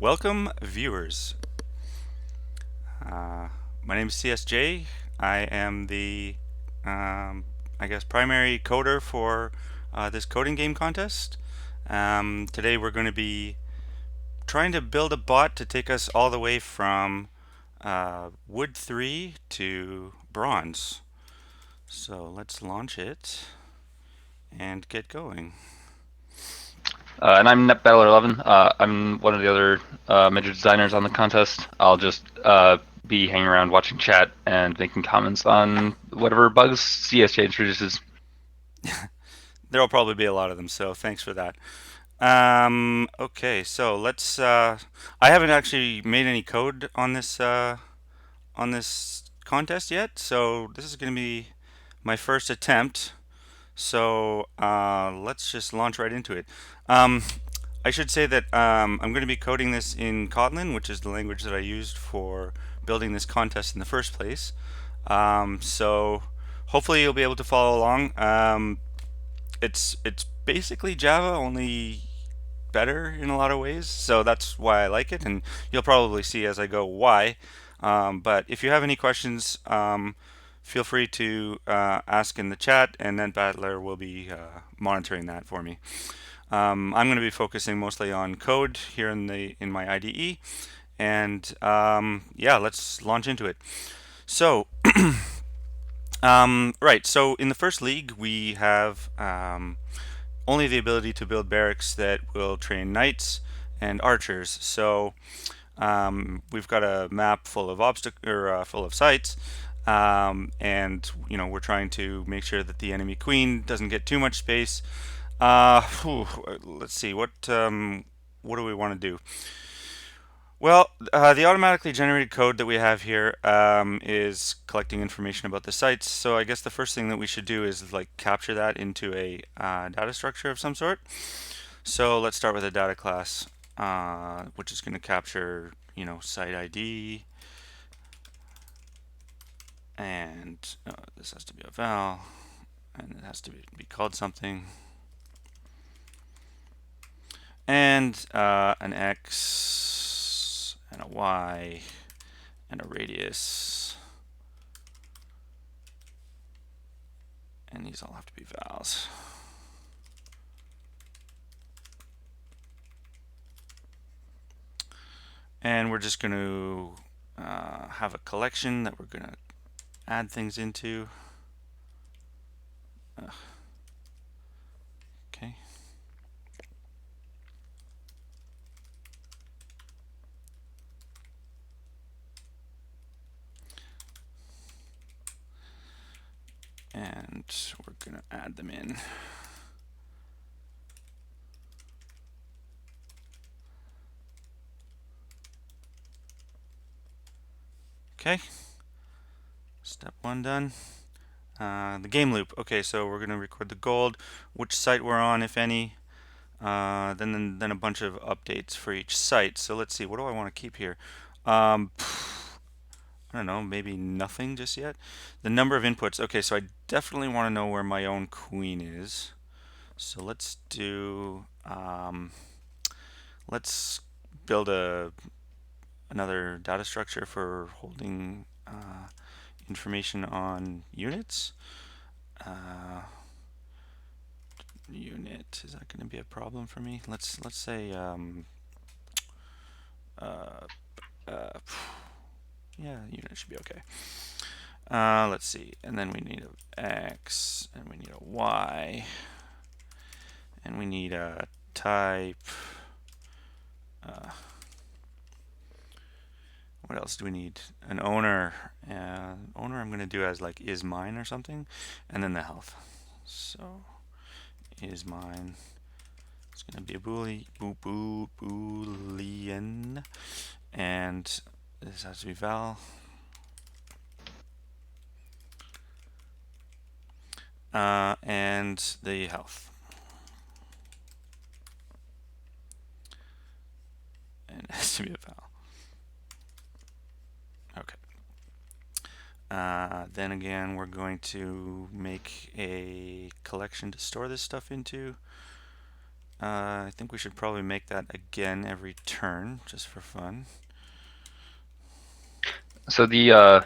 Welcome, viewers. My name is CSJ. I am the, I guess, primary coder for this coding game contest. Today we're going to be trying to build a bot to take us all the way from wood 3 to bronze. So let's launch it and get going. And I'm NetBattler11. I'm one of the other major designers on the contest. I'll just be hanging around watching chat and making comments on whatever bugs CSJ introduces. There'll probably be a lot of them, so thanks for that. Okay, so let's. I haven't actually made any code on this contest yet, so this is going to be my first attempt. So let's just launch right into it. Um, I should say that I'm going to be coding this in Kotlin, which is the language that I used for building this contest in the first place. So hopefully you'll be able to follow along. It's basically Java, only better in a lot of ways, so that's why I like it, and you'll probably see as I go why. But if you have any questions, feel free to ask in the chat, and then Battler will be monitoring that for me. I'm going to be focusing mostly on code here in my IDE, and yeah, let's launch into it. So, right. So in the first league, we have only the ability to build barracks that will train knights and archers. So we've got a map full of full of sites, and we're trying to make sure that the enemy queen doesn't get too much space. Let's see what do we want to do? Well, the automatically generated code that we have here is collecting information about the sites. So I guess the first thing that we should do is like capture that into a data structure of some sort. So let's start with a data class, which is going to capture, site ID, and this has to be a val, and it has to be called something, and an x, and a y, and a radius, and these all have to be vals. And we're just going to have a collection that we're going to add things into. Okay. And we're going to add them in. Okay. Step 1 done. The game loop. Okay, so we're going to record the gold, which site we're on, if any, then a bunch of updates for each site. So let's see, what do I want to keep here? I don't know, maybe nothing just yet. The number of inputs. Okay, so I definitely want to know where my own queen is. So let's do, let's build another data structure for holding information on units. Unit, is that going to be a problem for me? Let's say uh, uh, yeah, unit should be okay. Let's see, and then we need a x, and we need a y, and we need a type. What else do we need? An owner. Owner I'm going to do as like is mine or something, and then the health. So is mine. It's going to be a boolean, and this has to be val. And the health. And it has to be a val. Okay. Then again, we're going to make a collection to store this stuff into. I think we should probably make that again every turn, just for fun. So the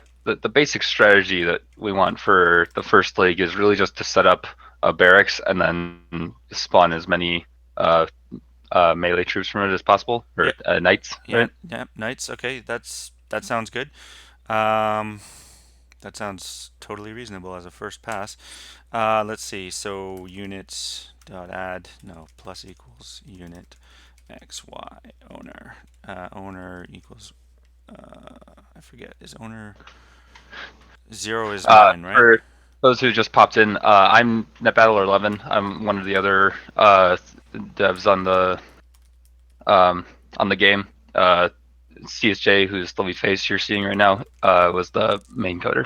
basic strategy that we want for the first league is really just to set up a barracks and then spawn as many uh, melee troops from it as possible, Yeah, or knights, yeah, right? yeah. Knights. Okay, that sounds good. Um, that sounds totally reasonable as a first pass. Let's see. So units dot add no plus equals unit x y owner owner equals I forget is owner zero is mine, right? For those who just popped in, I'm NetBattler11. I'm one of the other devs on the game. CSJ, who's the lead face you're seeing right now, was the main coder.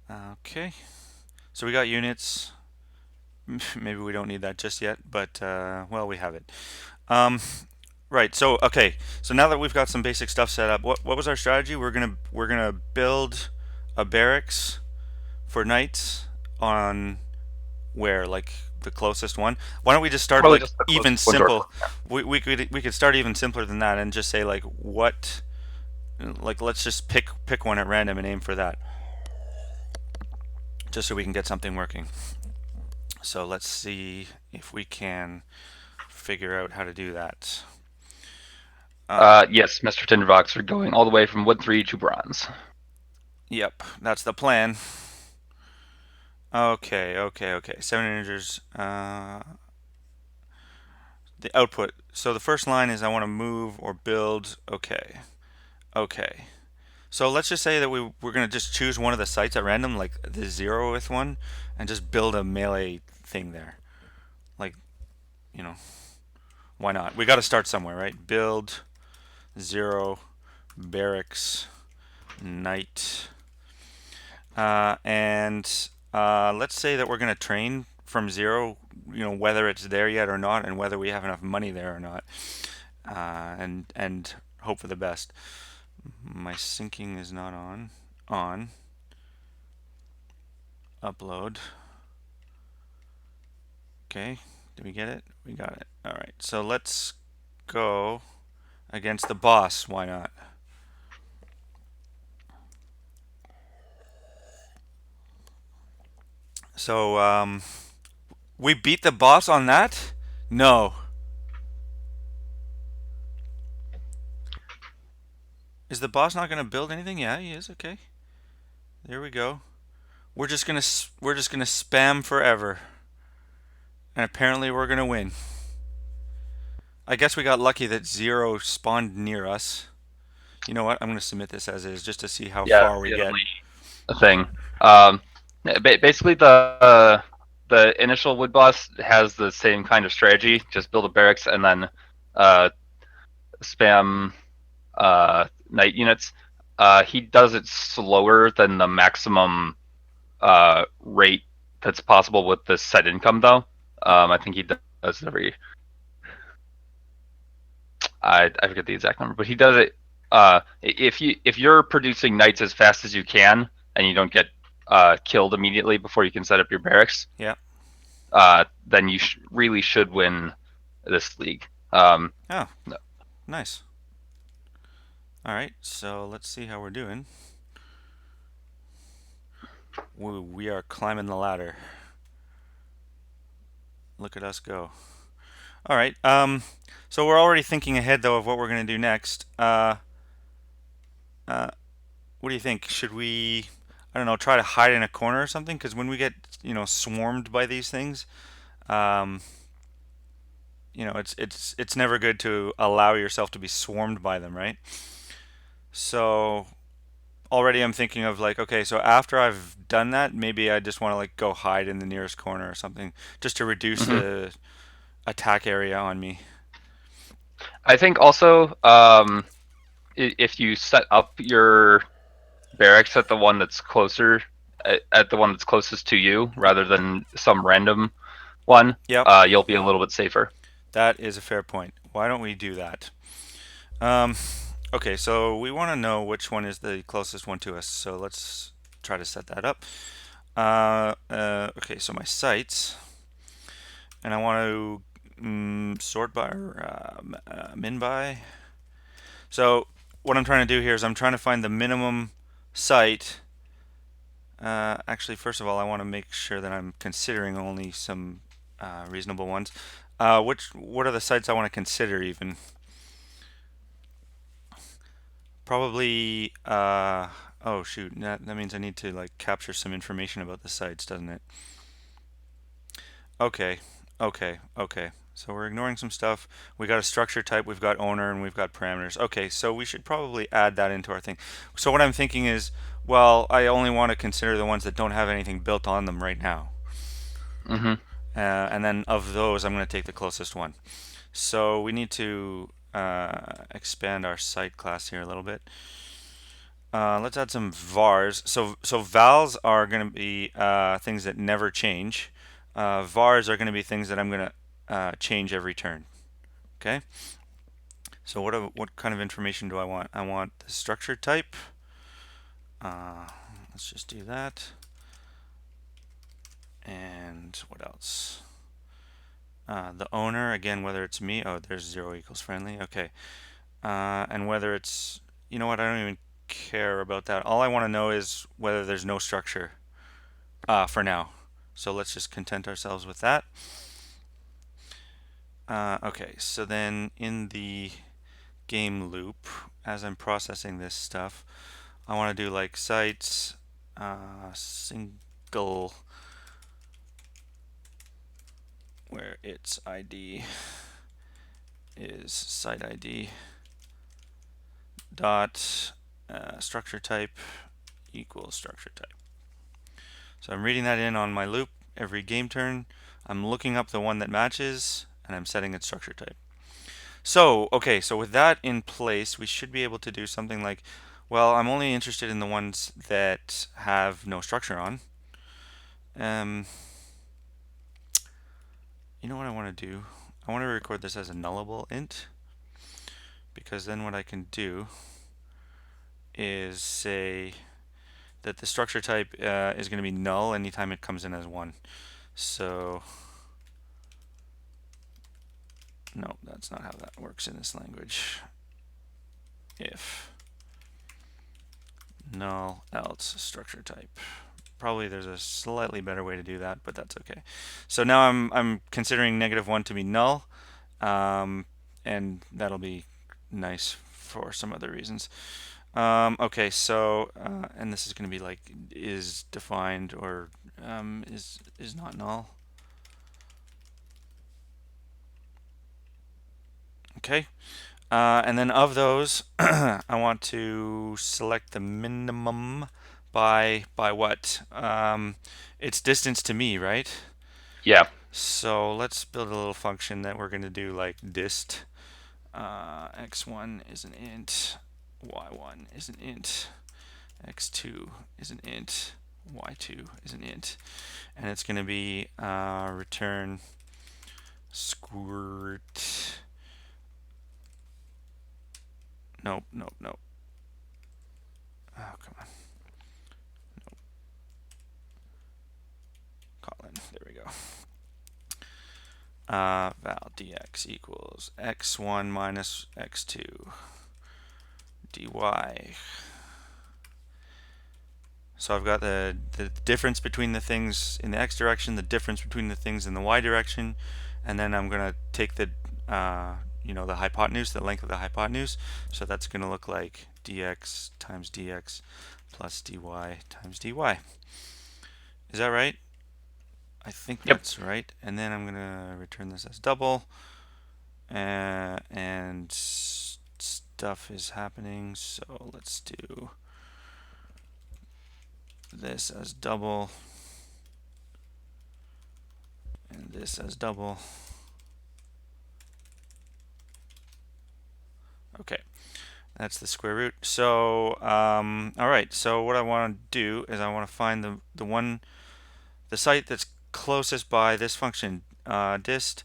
Okay. So we got units. Maybe we don't need that just yet, but well, we have it. Um, right. So okay. So now that we've got some basic stuff set up, what was our strategy? We're gonna build a barracks for knights on where, like the closest one. Why don't we just start Probably like just the even closest one to our simple? fort. Yeah. We could start even simpler than that and just say like what, like let's just pick one at random and aim for that, just so we can get something working. So let's see if we can figure out how to do that. Yes, Mr. Tinderbox, we're going all the way from wood 3 to bronze. Yep, that's the plan. Okay, okay, okay. 7 integers. The output. So the first line is I want to move or build. Okay, okay. So let's just say that we're gonna just choose one of the sites at random, like the 0th one, and just build a melee thing there. Like, you know, why not? We got to start somewhere, right? Build 0 barracks knight. And let's say that we're going to train from 0, whether it's there yet or not, and whether we have enough money there or not, and hope for the best. My syncing is not on. On. Upload. Okay. Did we get it? We got it. All right. So let's go against the boss. Why not? So we beat the boss on that? No. Is the boss not going to build anything? Yeah, he is. Okay. There we go. We're just gonna spam forever, and apparently we're gonna win. I guess we got lucky that 0 spawned near us. You know what? I'm gonna submit this as is just to see how Yeah, far we the get. only thing. Um, Basically, the initial wood boss has the same kind of strategy. Just build a barracks and then uh, spam knight units. He does it slower than the maximum rate that's possible with the set income, though. I think he does it every. I forget the exact number, but he does it. If you're producing knights as fast as you can and you don't get killed immediately before you can set up your barracks, Yeah. then you really should win this league. Oh, nice. All right. So let's see how we're doing. We are climbing the ladder. Look at us go. All right. So we're already thinking ahead though of what we're gonna do next. Uh, what do you think? Should we, I don't know, try to hide in a corner or something? Because when we get, swarmed by these things, um, it's never good to allow yourself to be swarmed by them, right? So already I'm thinking of like, okay, so after I've done that, maybe I just want to like go hide in the nearest corner or something, just to reduce Mhm. the attack area on me. I think also if you set up your barracks at the one that's closer, at the one that's closest to you, rather than some random one, Yep, you'll be a little bit safer. that is a fair point. Why don't we do that? Um, okay, so we want to know which one is the closest one to us. So let's try to set that up. Okay, so my sites, and I want to sort by or min by. So what I'm trying to do here is I'm trying to find the minimum site. Actually, first of all, I want to make sure that I'm considering only some reasonable ones. What are the sites I want to consider even? Probably. Oh shoot, that means I need to like capture some information about the sites, doesn't it? Okay, okay. So we're ignoring some stuff. We got a structure type, we've got owner, and we've got parameters. Okay, so we should probably add that into our thing. So what I'm thinking is, well, I only want to consider the ones that don't have anything built on them right now. Mm-hmm. And then of those, I'm going to take the closest one. So we need to expand our site class here a little bit. Let's add some vars. So vals are going to be things that never change. Vars are going to be things that I'm going to change every turn. Okay. So what kind of information do I want? I want the structure type. Uh, let's just do that. And what else? The owner, again, whether it's me. Oh, there's 0 equals friendly. Okay. And whether it's, you know what, I don't even care about that. All I want to know is whether there's no structure for now. So let's just content ourselves with that. Okay, so then in the game loop, as I'm processing this stuff, I want to do like sites single where its ID is site ID dot structure type equals structure type. So I'm reading that in on my loop every game turn. I'm looking up the one that matches and I'm setting its structure type. So, okay, so with that in place, we should be able to do something like, well, I'm only interested in the ones that have no structure on. Um, you know what I want to do? I want to record this as a nullable int because then what I can do is say that the structure type is going to be null anytime it comes in as 1. So, no, that's not how that works in this language. If null else structure type. Probably there's a slightly better way to do that, but that's okay. So now I'm considering -1 to be null, um, and that'll be nice for some other reasons. Okay, so and this is going to be like is defined or is not null. Okay, and then of those, I want to select the minimum by what? Its distance to me, right? Yeah. So let's build a little function that we're going to do like dist. X1 is an int, y1 is an int, x2 is an int, y2 is an int, and it's going to be return squirt. Nope, nope, nope. Oh, come on. Kotlin. There we go. Val dx equals x1 minus x2 dy. So I've got the difference between the things in the x direction, the difference between the things in the y direction, and then I'm going to take the the hypotenuse, the length of the hypotenuse. So that's going to look like dx times dx plus dy times dy. Is that right? I think Yep. that's right. And then I'm going to return this as double. And stuff is happening. So let's do this as double and this as double. Okay, that's the square root. So, all right. So what I want to do is I want to find the site that's closest by this function dist,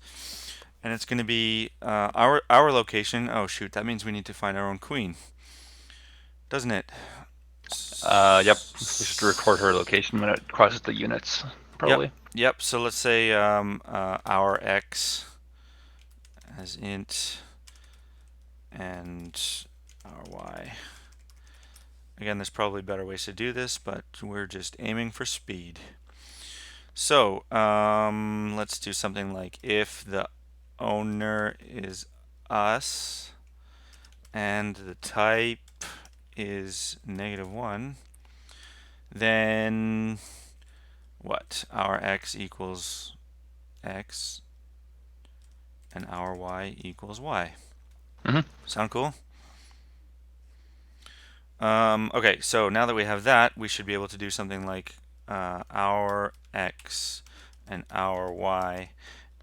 and it's going to be our location. Oh shoot, that means we need to find our own queen, doesn't it? Yep. We should record her location when it crosses the units, Yep, probably. yep. So let's say our x as int and our y. Again, there's probably better ways to do this, but we're just aiming for speed. So let's do something like if the owner is us and the type is -1, then what? Our x equals x and our y equals y. Hmm. Sound cool? Okay, so now that we have that, we should be able to do something like our x and our y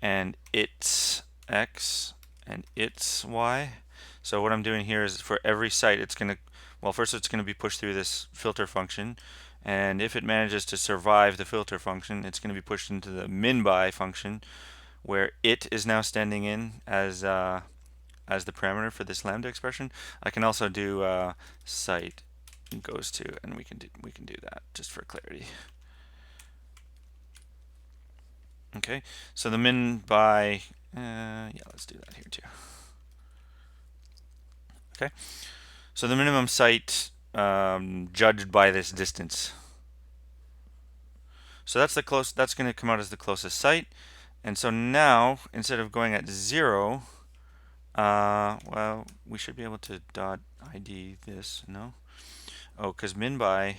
and its x and its y. So what I'm doing here is for every site, it's going to, well, first it's going to be pushed through this filter function. And if it manages to survive the filter function, it's going to be pushed into the min_by function, where it is now standing in as the parameter for this lambda expression. I can also do site goes to, and we can do that just for clarity. Okay, so the min_by, yeah, let's do that here too. Okay, so the minimum site judged by this distance. So that's the close. That's going to come out as the closest site. And so now, instead of going at 0, well, we should be able to dot ID this, no? Oh, because min_by,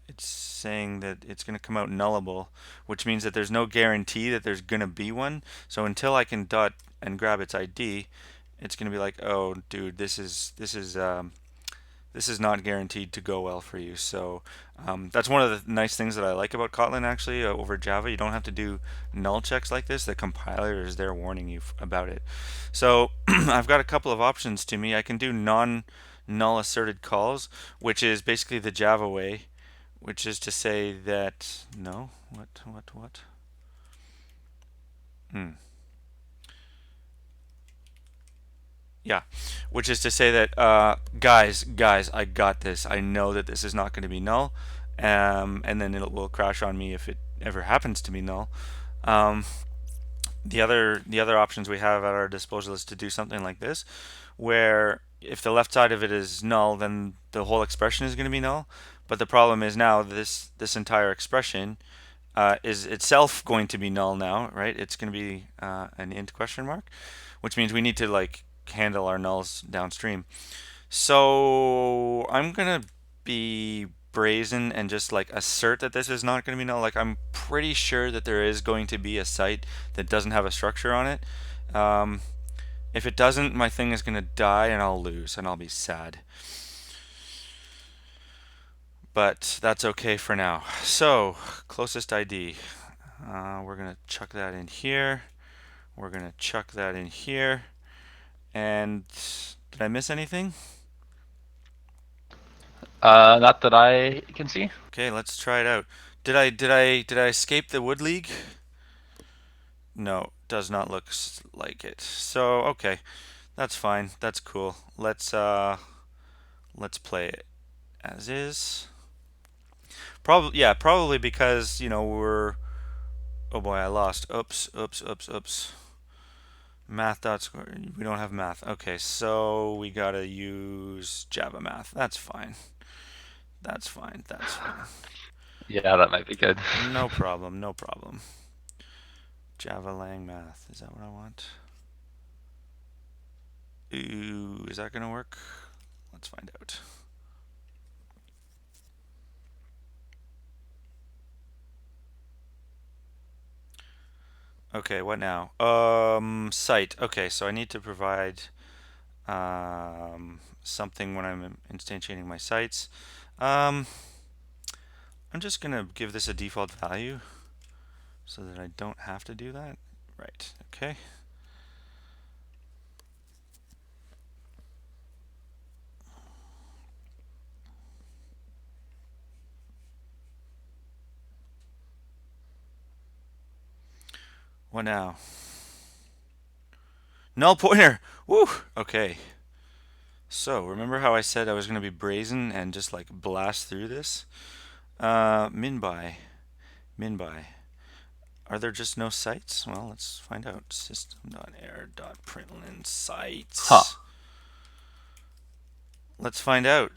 it's saying that it's going to come out nullable, which means that there's no guarantee that there's going to be one. So until I can dot and grab its ID, it's going to be like, oh, dude, this is not guaranteed to go well for you. So that's one of the nice things that I like about Kotlin actually over Java. You don't have to do null checks like this. The compiler is there warning you about it. So I've got a couple of options to me. I can do non-null asserted calls, which is basically the Java way, which is to say that no, what? Hmm. Yeah, which is to say that guys, I got this. I know that this is not going to be null, and then it will crash on me if it ever happens to be null. Um, the other options we have at our disposal is to do something like this, where if the left side of it is null, then the whole expression is going to be null. But the problem is now this entire expression is itself going to be null now, right? It's going to be an int question mark, which means we need to like handle our nulls downstream. So I'm gonna be brazen and just like assert that this is not going to be null. Like I'm pretty sure that there is going to be a site that doesn't have a structure on it. Um, if it doesn't, my thing is going to die and I'll lose and I'll be sad. But that's okay for now. So closest ID. We're going to chuck that in here. We're going to chuck that in here. And did I miss anything? Not that I can see. Okay, let's try it out. Did I escape the wood league? No, does not look like it. So, okay. That's fine. That's cool. Let's play it as is. Probably yeah, probably because, we're oh boy, I lost. Oops. Math dot score. We don't have math. Okay, so we gotta use Java math. That's fine. That's fine. That's fine. Yeah, that might be good. No problem. No problem. Java lang math. Is that what I want? Ooh, is that gonna work? Let's find out. Okay, what now? Site. Okay, so I need to provide something when I'm instantiating my sites. Um, I'm just gonna give this a default value so that I don't have to do that. Right. Okay. What now? Null pointer. Woo. Okay. So, remember how I said I was going to be brazen and just like blast through this? Min by. Min by. Are there just no sites? Well, let's find out. System.error.println Huh. sites. Let's find out.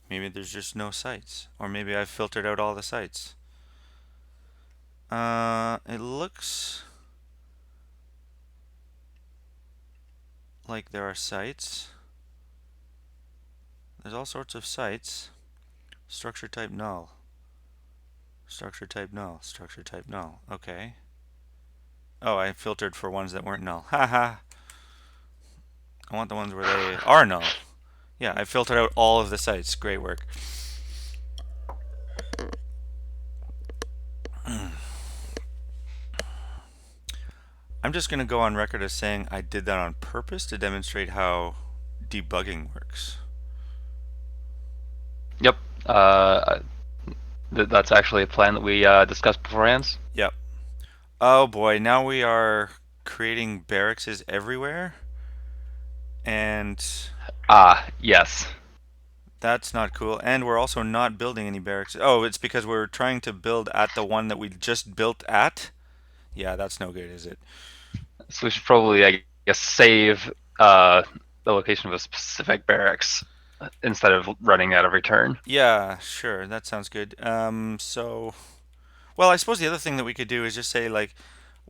Maybe there's just no sites. Or maybe I've filtered out all the sites. It looks like there are sites. There's all sorts of sites. Structure type null. Structure type null. Structure type null. Okay. Oh, I filtered for ones that weren't null. Haha. I want the ones where they are null. Yeah, I filtered out all of the sites. Great work. I'm just going to go on record as saying I did that on purpose to demonstrate how debugging works. Yep. That's actually a plan that we discussed beforehand. Yep. Oh boy, now we are creating barracks everywhere, and Yes. that's not cool. And we're also not building any barracks. Oh, it's because we're trying to build at the one that we just built at? Yeah, that's no good, is it? So we should probably, I guess, save uh, the location of a specific barracks instead of running that every turn. Yeah, sure, that sounds good. Well, I suppose the other thing that we could do is just say like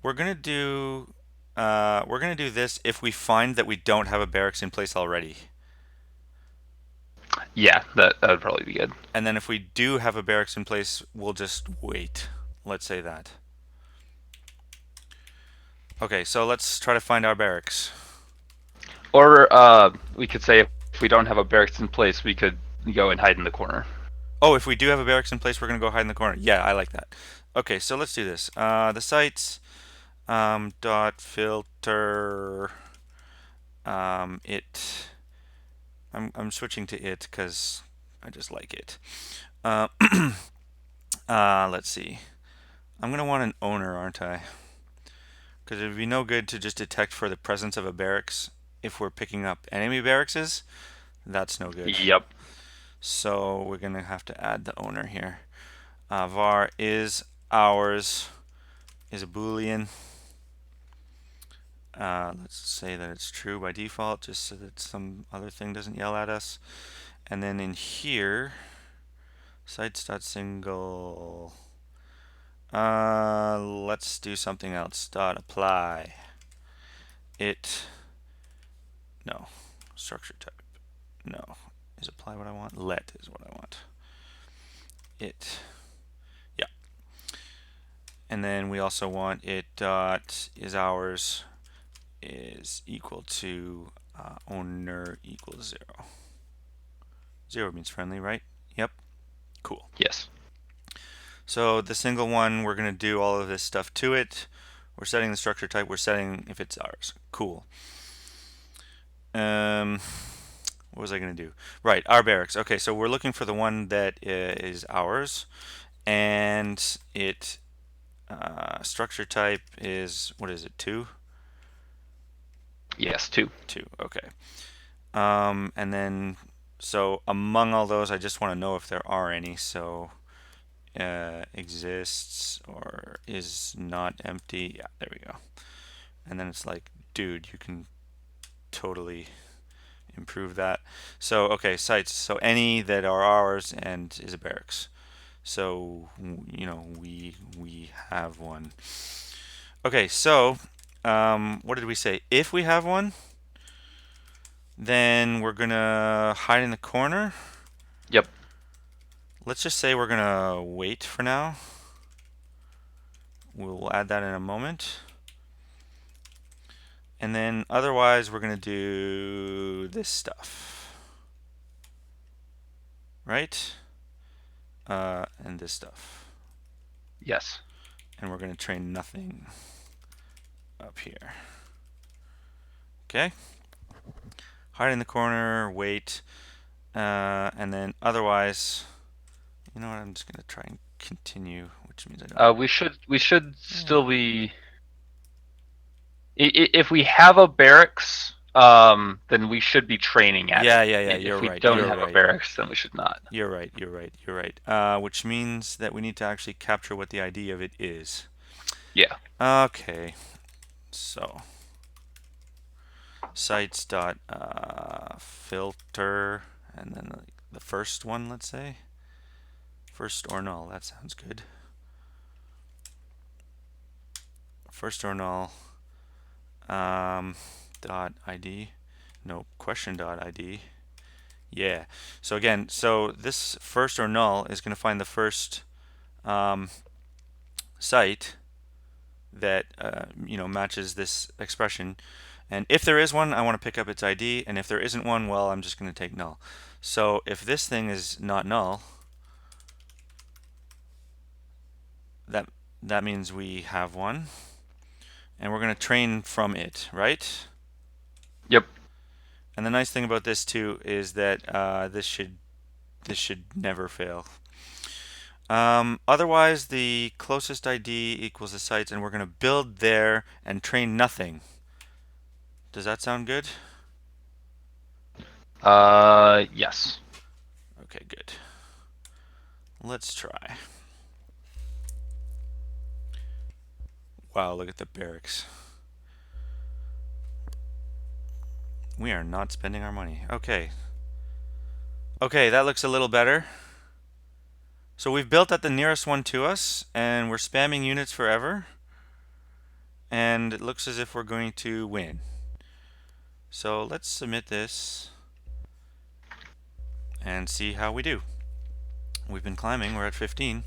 we're gonna do we're gonna do this if we find that we don't have a barracks in place already. Yeah, that would probably be good. And then if we do have a barracks in place, we'll just wait. Let's say that. Okay, so let's try to find our barracks. Or we could say if we don't have a barracks in place, we could go and hide in the corner. Oh, if we do have a barracks in place, we're gonna go hide in the corner. Yeah, I like that. Okay, so let's do this. The sites dot filter it. I'm switching to it because I just like it. Uh, let's see. I'm gonna want an owner, aren't I? Because it would be no good to just detect for the presence of a barracks if we're picking up enemy barracks. That's no good. Yep. So we're gonna have to add the owner here. Var is ours is a boolean. Let's say that it's true by default, just so that some other thing doesn't yell at us. And then in here, sites.single. Let's do something else. Dot apply. It. No. Structure type. No. Is apply what I want? Let is what I want. It. Yeah. And then we also want it dot is ours is equal to owner equals 0. 0 means friendly, right? Yep. Cool. Yes. So the single one, we're going to do all of this stuff to it. We're setting the structure type. We're setting if it's ours. Cool. Um, what was I going to do? Right, our barracks. Okay, so we're looking for the one that is ours, and it structure type is what is it? 2. Yes, two. 2. Okay. And then so among all those, I just want to know if there are any. So exists or is not empty. Yeah, there we go. And then it's like, dude, you can totally improve that. So okay, sites. So any that are ours and is a barracks. So we have one. Okay, so what did we say? If we have one, then we're gonna hide in the corner. Yep. Let's just say we're gonna wait for now. We'll add that in a moment. And then otherwise we're gonna do this stuff. Right? And this stuff. Yes. And we're gonna train nothing up here. Okay? Hide in the corner, wait, and then otherwise, you know what? I'm just gonna try and continue, which means I don't. We should still be. If we have a barracks, then we should be training at it. Yeah, yeah, yeah. You're If we right. don't You're have a right. barracks, then we should not. You're right. You're right. You're right. Which means that we need to actually capture what the ID of it is. Yeah. Okay. So sites dot filter, and then the first one, let's say first or null. That sounds good. First or null. Dot ID. No, question dot ID. Yeah. So again, so this first or null is going to find the first um, site that matches this expression. And if there is one, I want to pick up its ID. And if there isn't one, well, I'm just going to take null. So if this thing is not null, that that means we have one, and we're going to train from it, right? Yep. And the nice thing about this too is that this should never fail. Otherwise, the closest ID equals the sites, and we're going to build there and train nothing. Does that sound good? Yes. Okay, good. Let's try. Wow, look at the barracks. We are not spending our money. Okay. Okay, that looks a little better. So we've built at the nearest one to us, and we're spamming units forever. And it looks as if we're going to win. So let's submit this and see how we do. We've been climbing, we're at 15.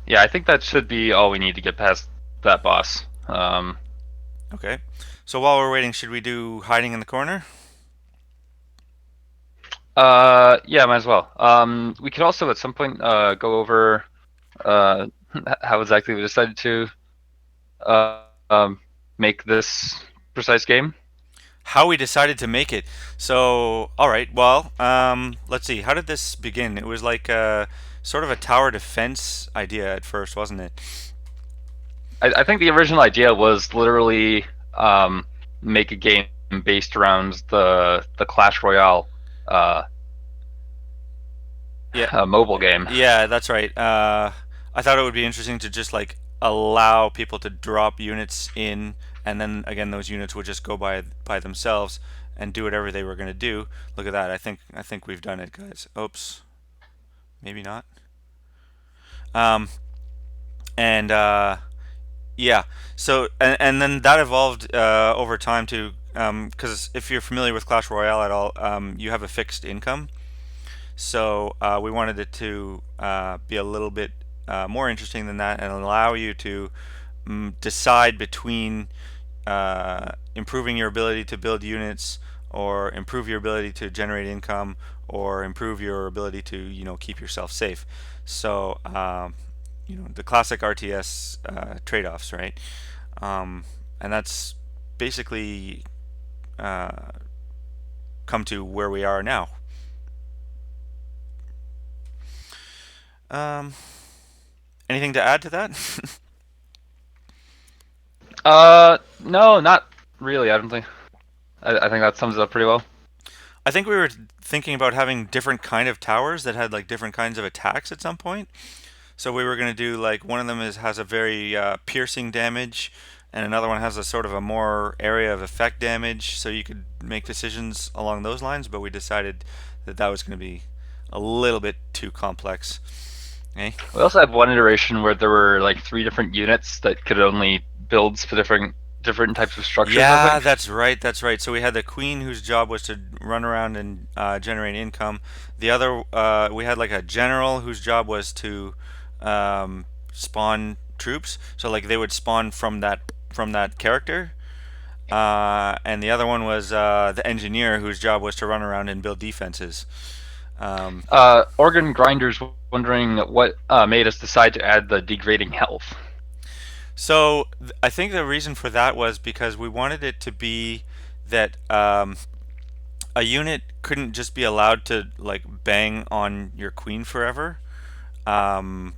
Yeah, I think that should be all we need to get past that boss. Okay. So while we're waiting, should we do hiding in the corner? Yeah, might as well. We could also at some point go over uh how exactly we decided to uh, um make this precise game. How we decided to make it. So, all right. Well, let's see. How did this begin? It was like sort of a tower defense idea at first, wasn't it? I think the original idea was literally make a game based around the Clash Royale uh, Yeah, mobile game. yeah, that's right. I thought it would be interesting to just like allow people to drop units in, and then again those units would just go by themselves and do whatever they were going to do. Look at that. I think we've done it, guys. Oops, maybe not. Um, and Yeah. So and then that evolved over time to because if you're familiar with Clash Royale at all, you have a fixed income. So we wanted it to be a little bit more interesting than that and allow you to decide between improving your ability to build units or improve your ability to generate income or improve your ability to keep yourself safe. So the classic RTS trade-offs, right? Um, and that's basically uh, come to where we are now. Um, Anything to add to that? No, not really. I don't think. I think that sums it up pretty well. I think we were thinking about having different kind of towers that had like different kinds of attacks at some point. So we were going to do like one of them has a very piercing damage, and another one has a sort of a more area of effect damage. So you could make decisions along those lines. But we decided that that was going to be a little bit too complex. Okay. We also had one iteration where there were like three different units that could only build for different types of structures. I Yeah, think. that's right. That's right. So we had the queen whose job was to run around and generate income. The other, we had like a general whose job was to spawn troops. So like they would spawn from that character. And the other one was the engineer whose job was to run around and build defenses. Um, Organ grinders wondering what made us decide to add the degrading health. so I think the reason for that was because we wanted it to be that a unit couldn't just be allowed to like bang on your queen forever. Um,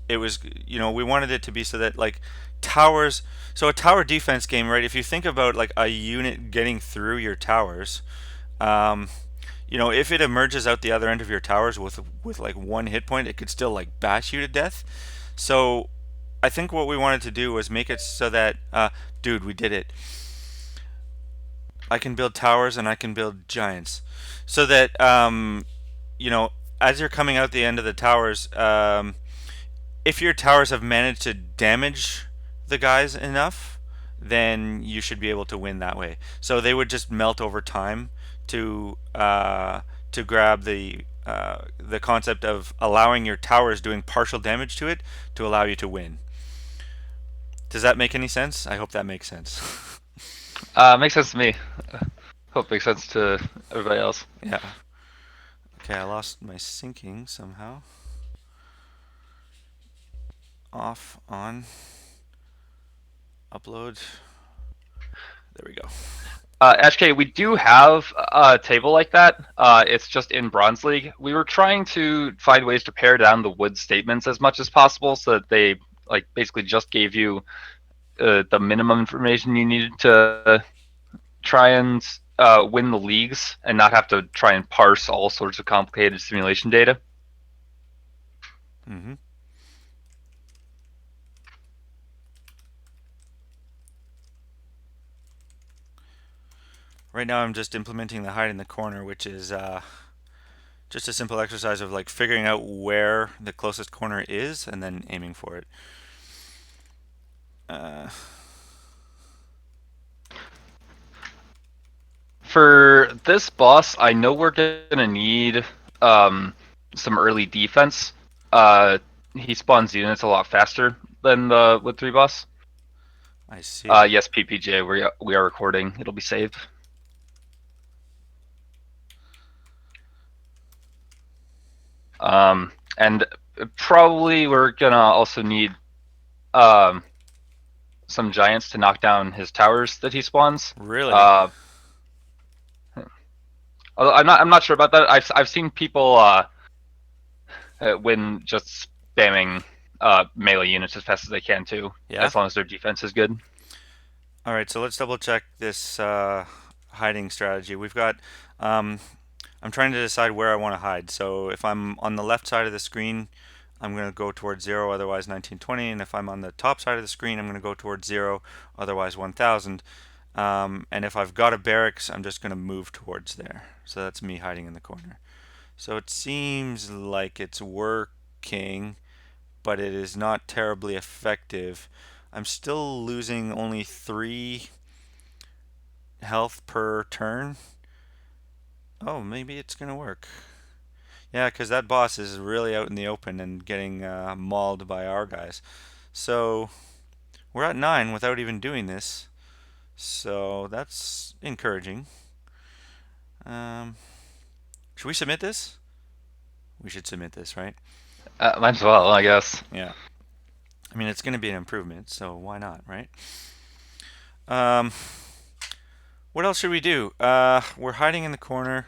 it was, we wanted it to be so that like towers. So a tower defense game, right? If you think about like a unit getting through your towers, um, if it emerges out the other end of your towers with like one hit point, it could still like bash you to death. So I think what we wanted to do was make it so that, dude, we did it. I can build towers and I can build giants, so that you know, as you're coming out the end of the towers, if your towers have managed to damage the guys enough, then you should be able to win that way. So they would just melt over time to grab the concept of allowing your towers doing partial damage to it to allow you to win. Does that make any sense? I hope that makes sense. Makes sense to me. Hope it makes sense to everybody else. Yeah. Okay, I lost my syncing somehow. Off, on, upload. There we go. HK, we do have a table like that. It's just in Bronze League. We were trying to find ways to pare down the wood statements as much as possible, so that they like basically just gave you the minimum information you needed to try and win the leagues, and not have to try and parse all sorts of complicated simulation data. Mm-hmm. Right now I'm just implementing the hide in the corner, which is just a simple exercise of like figuring out where the closest corner is and then aiming for it. Uh, For this boss, I know we're gonna need um, some early defense. Uh, he spawns units a lot faster than the Wood 3 boss. I see. Yes, PPJ, we are recording. It'll be saved. And probably we're gonna also need um, some giants to knock down his towers that he spawns. Really? Uh, I'm not sure about that. I've seen people win just spamming melee units as fast as they can too, Yeah? as long as their defense is good. All right, so let's double check this hiding strategy. We've got, um, I'm trying to decide where I want to hide. So if I'm on the left side of the screen, I'm going to go towards 0, otherwise 1920. And if I'm on the top side of the screen, I'm going to go towards 0, otherwise 1000. And if I've got a barracks, I'm just going to move towards there. So that's me hiding in the corner. So it seems like it's working, but it is not terribly effective. I'm still losing only 3 health per turn. Oh, maybe it's going to work. Yeah, because that boss is really out in the open and getting mauled by our guys. So we're at 9 without even doing this. So that's encouraging. Um, should we submit this? We should submit this, right? Might as well, I guess. Yeah. I mean, it's going to be an improvement, so why not, right? Um, what else should we do? We're hiding in the corner.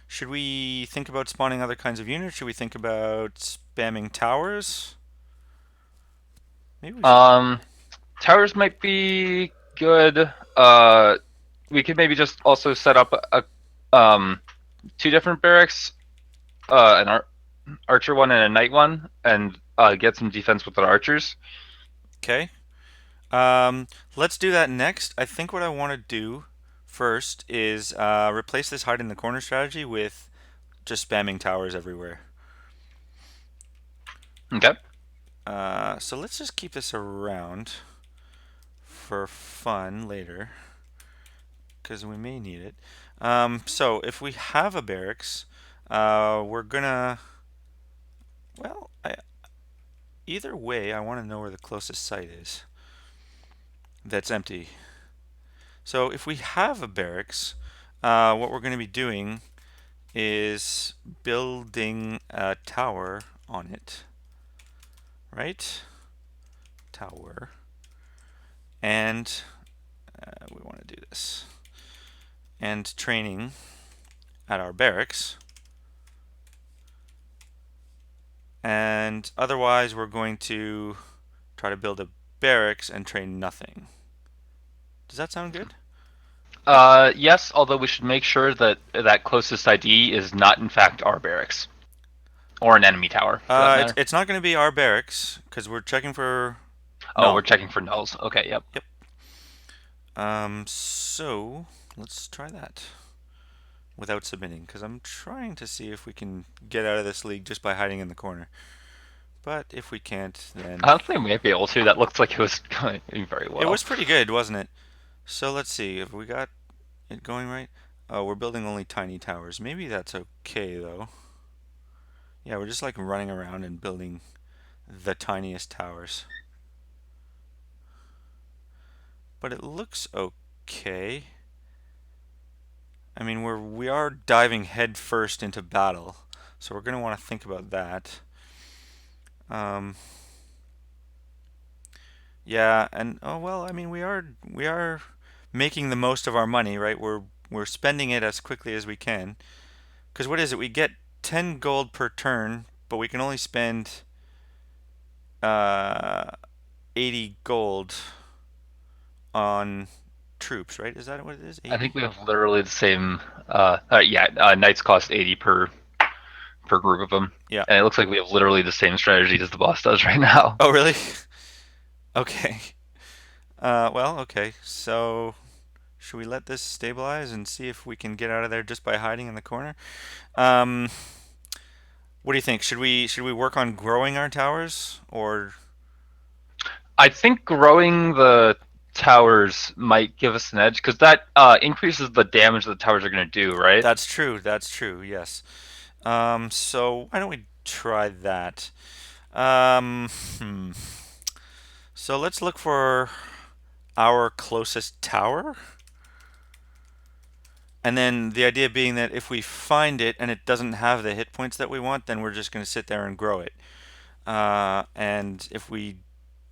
Should we think about spawning other kinds of units? Should we think about spamming towers? Maybe we should. Um, Towers might be good. We could maybe just also set up two different barracks, an archer one and a knight one, and get some defense with the archers. Okay. Let's do that next. I think what I want to do first is replace this hide in the corner strategy with just spamming towers everywhere. Okay. So let's just keep this around for fun later, because we may need it. So if we have a barracks, we're gonna, well, either way, I want to know where the closest site is that's empty. So if we have a barracks, what we're going to be doing is building a tower on it, right? Tower. And we want to do this. And training at our barracks. And otherwise, we're going to try to build a barracks and train nothing. Does that sound good? Uh, Yes, although we should make sure that that closest ID is not in fact our barracks or an enemy tower, for that it's matter. it's not going to be our barracks because we're checking for Oh, we're null. checking for nulls. Okay, yep. Yep. So let's try that without submitting because I'm trying to see if we can get out of this league just by hiding in the corner. But if we can't, I then don't think we might be able to. That looked like it was going very it well. was pretty good, wasn't it? So let's see if we got it going right. Oh, we're building only tiny towers. Maybe that's okay though. Yeah, we're just like running around and building the tiniest towers. But it looks okay. I mean, we are diving head first into battle, so we're gonna want to think about that. Um, yeah, and oh well, I mean, we are making the most of our money, right? We're spending it as quickly as we can. Because what is it? We get 10 gold per turn, but we can only spend uh 80 gold on troops, right? Is that what it is? I think 80? we have literally the same. Yeah, knights cost 80 per group of them, Yeah. and it looks like we have literally the same strategy as the boss does right now. Oh, really? Okay. Well, okay. So, should we let this stabilize and see if we can get out of there just by hiding in the corner? Um, what do you think? Should we work on growing our towers or I think growing the towers might give us an edge because that increases the damage the towers are going to do, right? that's true. That's true. Yes. So why don't we try that? Um, hmm. So let's look for our closest tower. And then the idea being that if we find it and it doesn't have the hit points that we want, then we're just going to sit there and grow it. And if we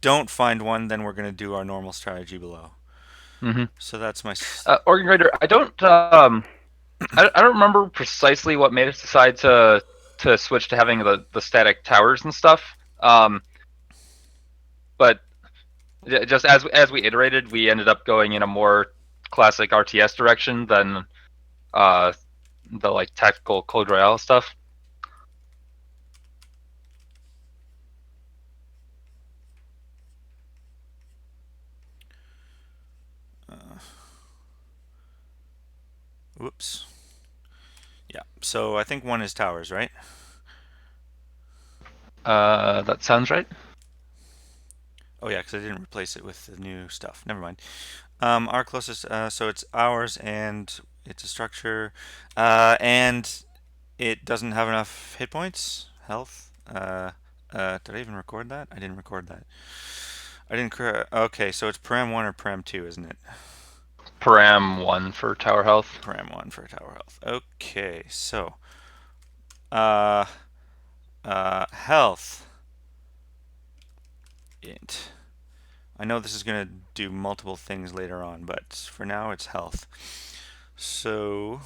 don't find one, then we're going to do our normal strategy below. Mm-hmm. So that's my. Organ Raider, I don't remember precisely what made us decide to switch to having the static towers and stuff. But just as we iterated, we ended up going in a more classic RTS direction than uh, the like tactical Code Royale stuff. Uh, Whoops. Yeah. So I think one is towers, right? That sounds right. Oh yeah, because I didn't replace it with the new stuff. Never mind. Our closest. So it's ours, and it's a structure, and it doesn't have enough hit points, health. Did I even record that? I didn't record that. I didn't. Okay, so it's param one or param two, isn't it? Param 1 for tower health. Param one for tower health. Okay, so uh, health int. I know this is gonna do multiple things later on, but for now it's health. So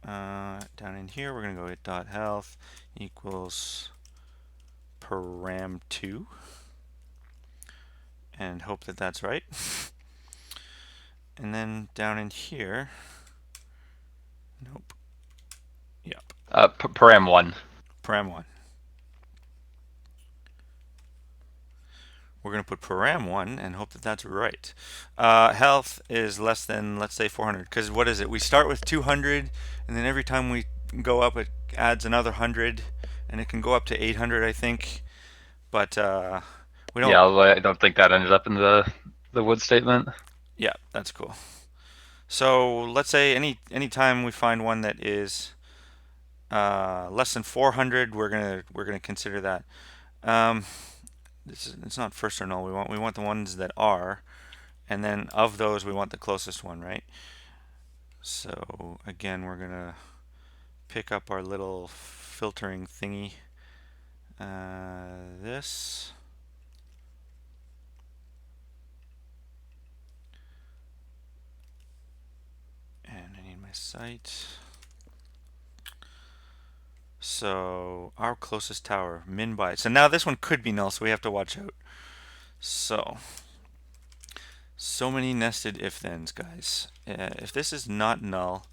down in here we're gonna go with dot health equals param2 and hope that that's right. And then down in here, nope, yep, Param 1. param1. We're going to put param1 and hope that that's right. Health is less than, let's say, 400. Because what is it? We start with 200, and then every time we go up, it adds another 100, and it can go up to 800, I think. But we don't. Yeah, I don't think that ended up in the wood statement. Yeah, that's cool. So let's say any time we find one that is less than 400, we're gonna consider that. Um, it's not first or null. We want the ones that are, and then of those we want the closest one, right? So again, we're gonna pick up our little filtering thingy. This. And I need my site. So our closest tower, min by. So now this one could be null, so we have to watch out. So many nested if-thens, guys. If this is not null,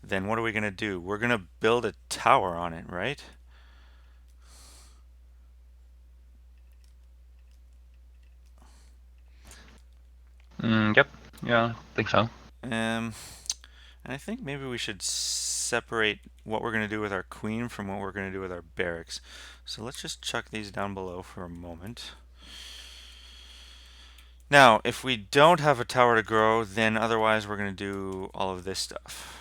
then what are we gonna do? We're gonna build a tower on it, right? Yep. Yeah, I think so. And I think maybe we should separate what we're gonna do with our queen from what we're gonna do with our barracks. So let's just chuck these down below for a moment. Now, if we don't have a tower to grow, then otherwise we're going to do all of this stuff.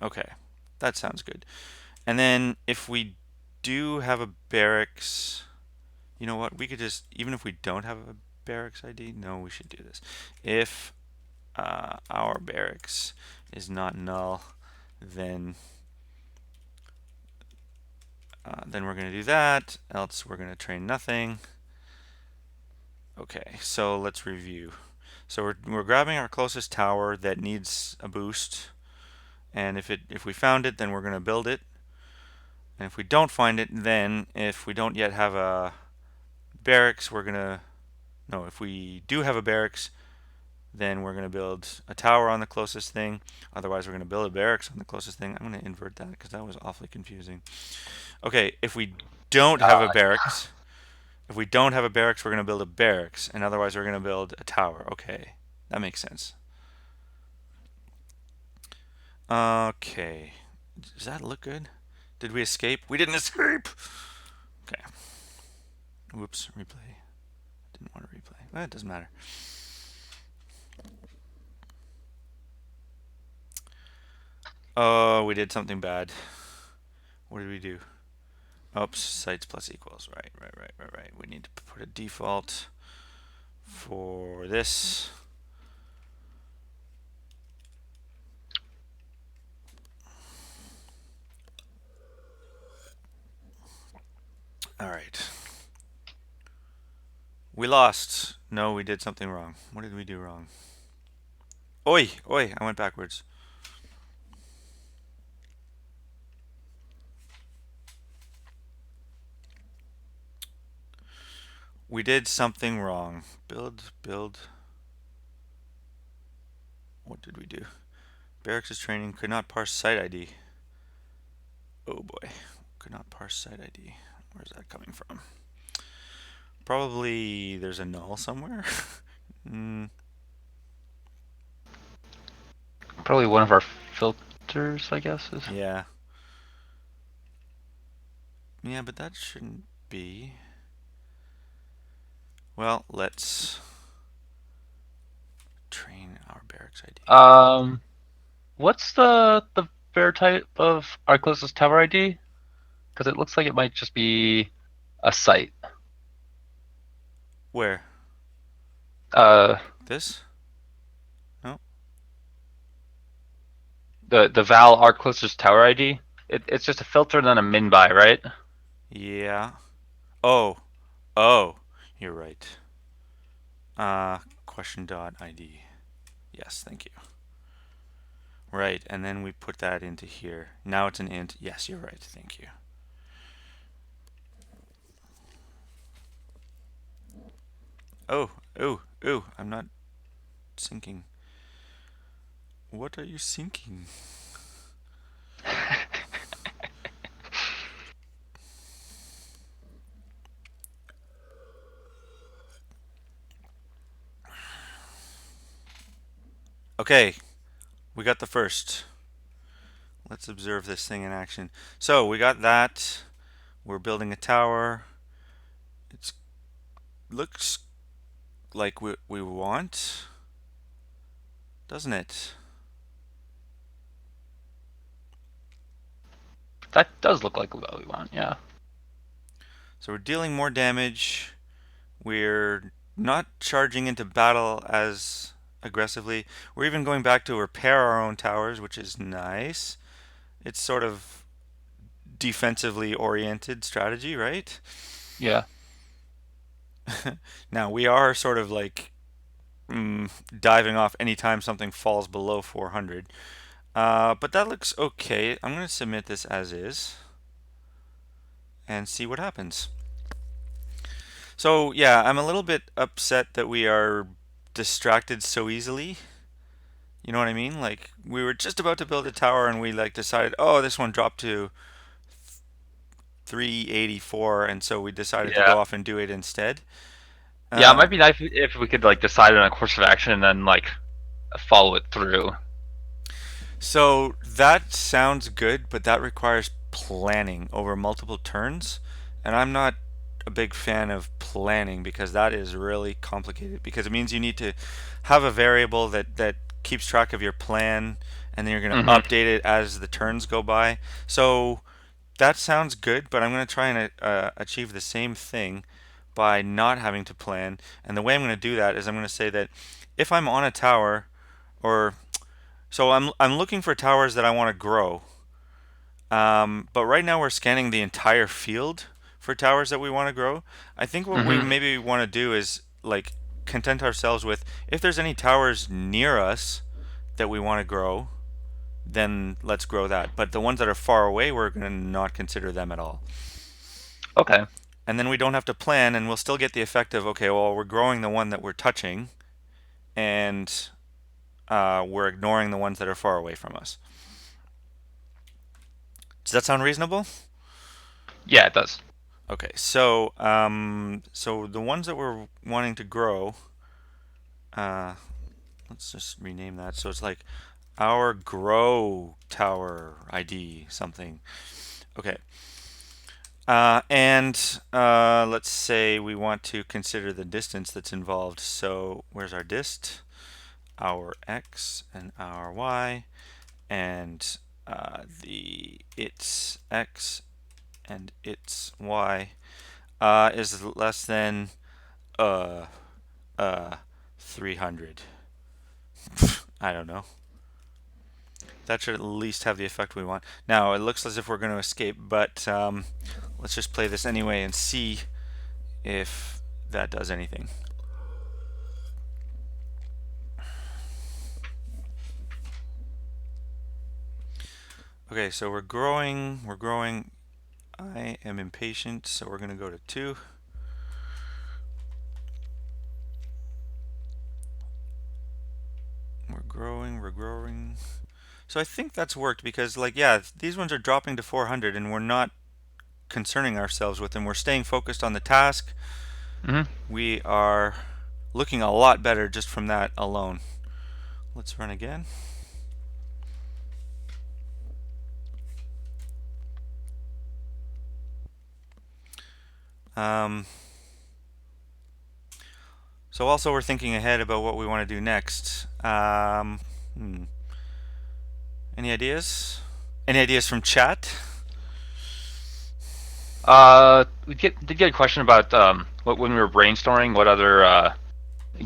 Okay, that sounds good. And then if we do have a barracks, you know what? We could just, even if we don't have a barracks ID, no, we should do this. If our barracks is not null, then we're going to do that. Else we're going to train nothing. Okay, so let's review. So we're grabbing our closest tower that needs a boost, and if we found it, then we're going to build it. And if we don't find it, then if we don't yet have a barracks, we're going to no, if we do have a barracks, then we're going to build a tower on the closest thing. Otherwise, we're going to build a barracks on the closest thing. I'm going to invert that because that was awfully confusing. Okay, if we don't have a barracks, we're going to build a barracks, and otherwise we're going to build a tower. Okay, that makes sense. Okay, does that look good? Did we escape? We didn't escape! Okay. Whoops, replay. Didn't want to replay. Well, it doesn't matter. Oh, we did something bad. What did we do? Oops, sites plus equals. Right. We need to put a default for this. All right. We lost. No, we did something wrong. What did we do wrong? Oi, oi, I went backwards. We did something wrong. Build. What did we do? Barracks is training. Could not parse site ID. Oh boy. Could not parse site ID. Where's that coming from? Probably there's a null somewhere. Probably one of our filters, I guess. Yeah. Yeah, but that shouldn't be. Well, let's train our barracks ID. What's the fair type of our closest tower ID? Because it looks like it might just be a site. Where? Uh, This? No? the val our closest tower ID. It's just a filter and then a min by, right? Yeah. Oh. Oh. You're right. Question dot ID. Yes, thank you. Right, and then we put that into here. Now it's an int. Yes, you're right. Thank you. Oh, ooh, I'm not syncing. What are you syncing? Okay, we got the first. Let's observe this thing in action. So we got that. We're building a tower. It looks like we want, doesn't it? That does look like what we want, yeah. So we're dealing more damage. We're not charging into battle as aggressively. We're even going back to repair our own towers, which is nice. It's sort of defensively oriented strategy, right? Yeah. Now we are sort of like diving off anytime something falls below 400. But that looks okay. I'm going to submit this as is and see what happens. So yeah, I'm a little bit upset that we are distracted so easily. You know what I mean? Like we were just about to build a tower and we like decided, oh, this one dropped to 384, and so we decided to Yeah. go off and do it instead. Yeah, it Uh, might be nice if we could like decide on a course of action and then like follow it through. so that sounds good, but that requires planning over multiple turns, and I'm not a big fan of planning because that is really complicated because it means you need to have a variable that keeps track of your plan and then you're going to Hmm. update it as the turns go by. So that sounds good, but I'm going to try and achieve the same thing by not having to plan. And the way I'm going to do that is I'm going to say that if I'm on a tower, or so I'm looking for towers that I want to grow. But right now we're scanning the entire field for towers that we want to grow. I think what we Hmm. maybe want to do is like content ourselves with if there's any towers near us that we want to grow, then let's grow that. But the ones that are far away, we're going to not consider them at all. Okay. And then we don't have to plan, and we'll still get the effect of okay, well, we're growing the one that we're touching, and we're ignoring the ones that are far away from us. Does that sound reasonable? Yeah, it does. Okay, so the ones that we're wanting to grow, uh, let's just rename that. So it's like our grow tower ID something. Okay, and let's say we want to consider the distance that's involved. So where's our dist? Our x and our y, and the its x and its y is less than uh, uh, 300. I don't know. That should at least have the effect we want. Now, it looks as if we're going to escape, but let's just play this anyway and see if that does anything. Okay, so we're growing, we're growing. I am impatient, so we're going to go to 2. We're growing, we're growing. So I think that's worked because, like, yeah, these ones are dropping to 400 and we're not concerning ourselves with them. We're staying focused on the task. Hmm. We are looking a lot better just from that alone. Let's run again. Um, so also we're thinking ahead about what we want to do next. Any ideas? Any ideas from chat? We did get a question about what when we were brainstorming, what other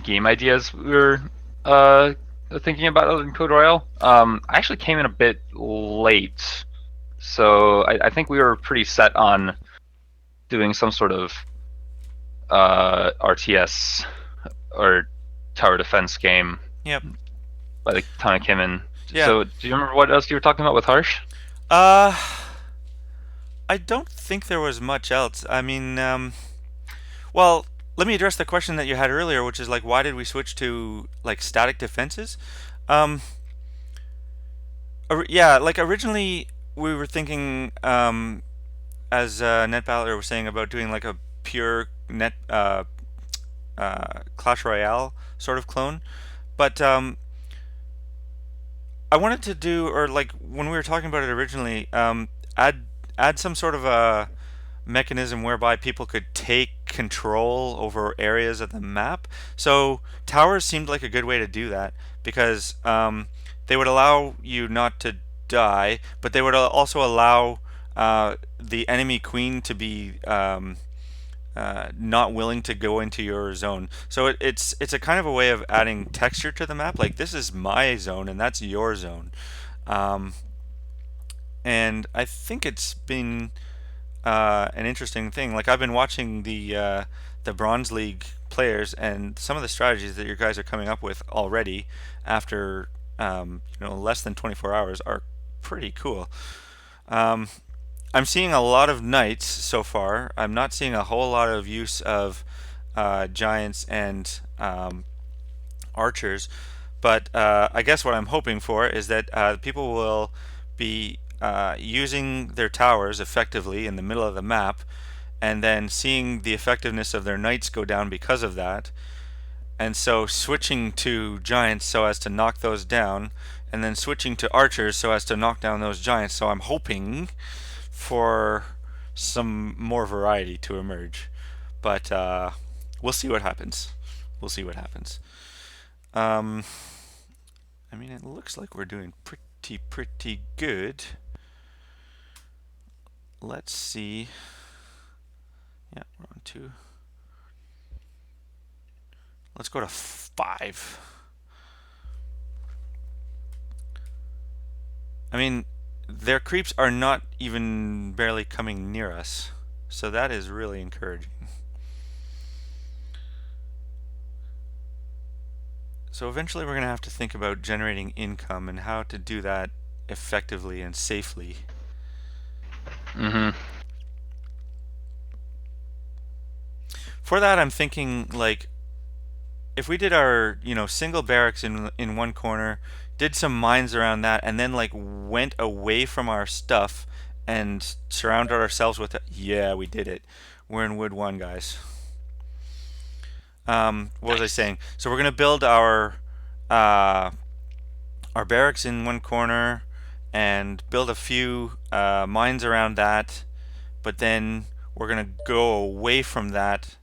game ideas we were uh thinking about other than Code Royale. I actually came in a bit late, so I think we were pretty set on doing some sort of RTS or tower defense game Yep. by the time I came in. Yeah. So, do you remember what else you were talking about with Harsh? Uh, I don't think there was much else. I mean, well, let me address the question that you had earlier, which is like, why did we switch to like static defenses? Um, yeah, like originally we were thinking, as Net Battler was saying about doing like a pure net Clash Royale sort of clone, but I wanted to do, or like when we were talking about it originally, add add some sort of a mechanism whereby people could take control over areas of the map. So towers seemed like a good way to do that because they would allow you not to die, but they would also allow the enemy queen to be not willing to go into your zone. So it's a kind of a way of adding texture to the map. Like this is my zone and that's your zone. Um, and I think it's been an interesting thing. Like I've been watching the Bronze League players and some of the strategies that your guys are coming up with already after less than 24 hours are pretty cool. Um, I'm seeing a lot of knights so far. I'm not seeing a whole lot of use of giants and archers, but I guess what I'm hoping for is that people will be using their towers effectively in the middle of the map, and then seeing the effectiveness of their knights go down because of that, and so switching to giants so as to knock those down, and then switching to archers so as to knock down those giants. So I'm hoping for some more variety to emerge, but we'll see what happens. We'll see what happens. Um, I mean, it looks like we're doing pretty good. Let's see. Yeah, we're on 2. Let's go to 5. I mean, their creeps are not even barely coming near us, so that is really encouraging. So eventually we're going to have to think about generating income and how to do that effectively and safely. Hmm. For that, I'm thinking like if we did our single barracks in one corner, did some mines around that, and then like went away from our stuff and surrounded ourselves with it. Yeah, we did it. We're in wood 1, guys. What was I Nice. saying? So we're gonna build uh, our barracks in one corner and build a few mines around that, but then we're gonna go away from that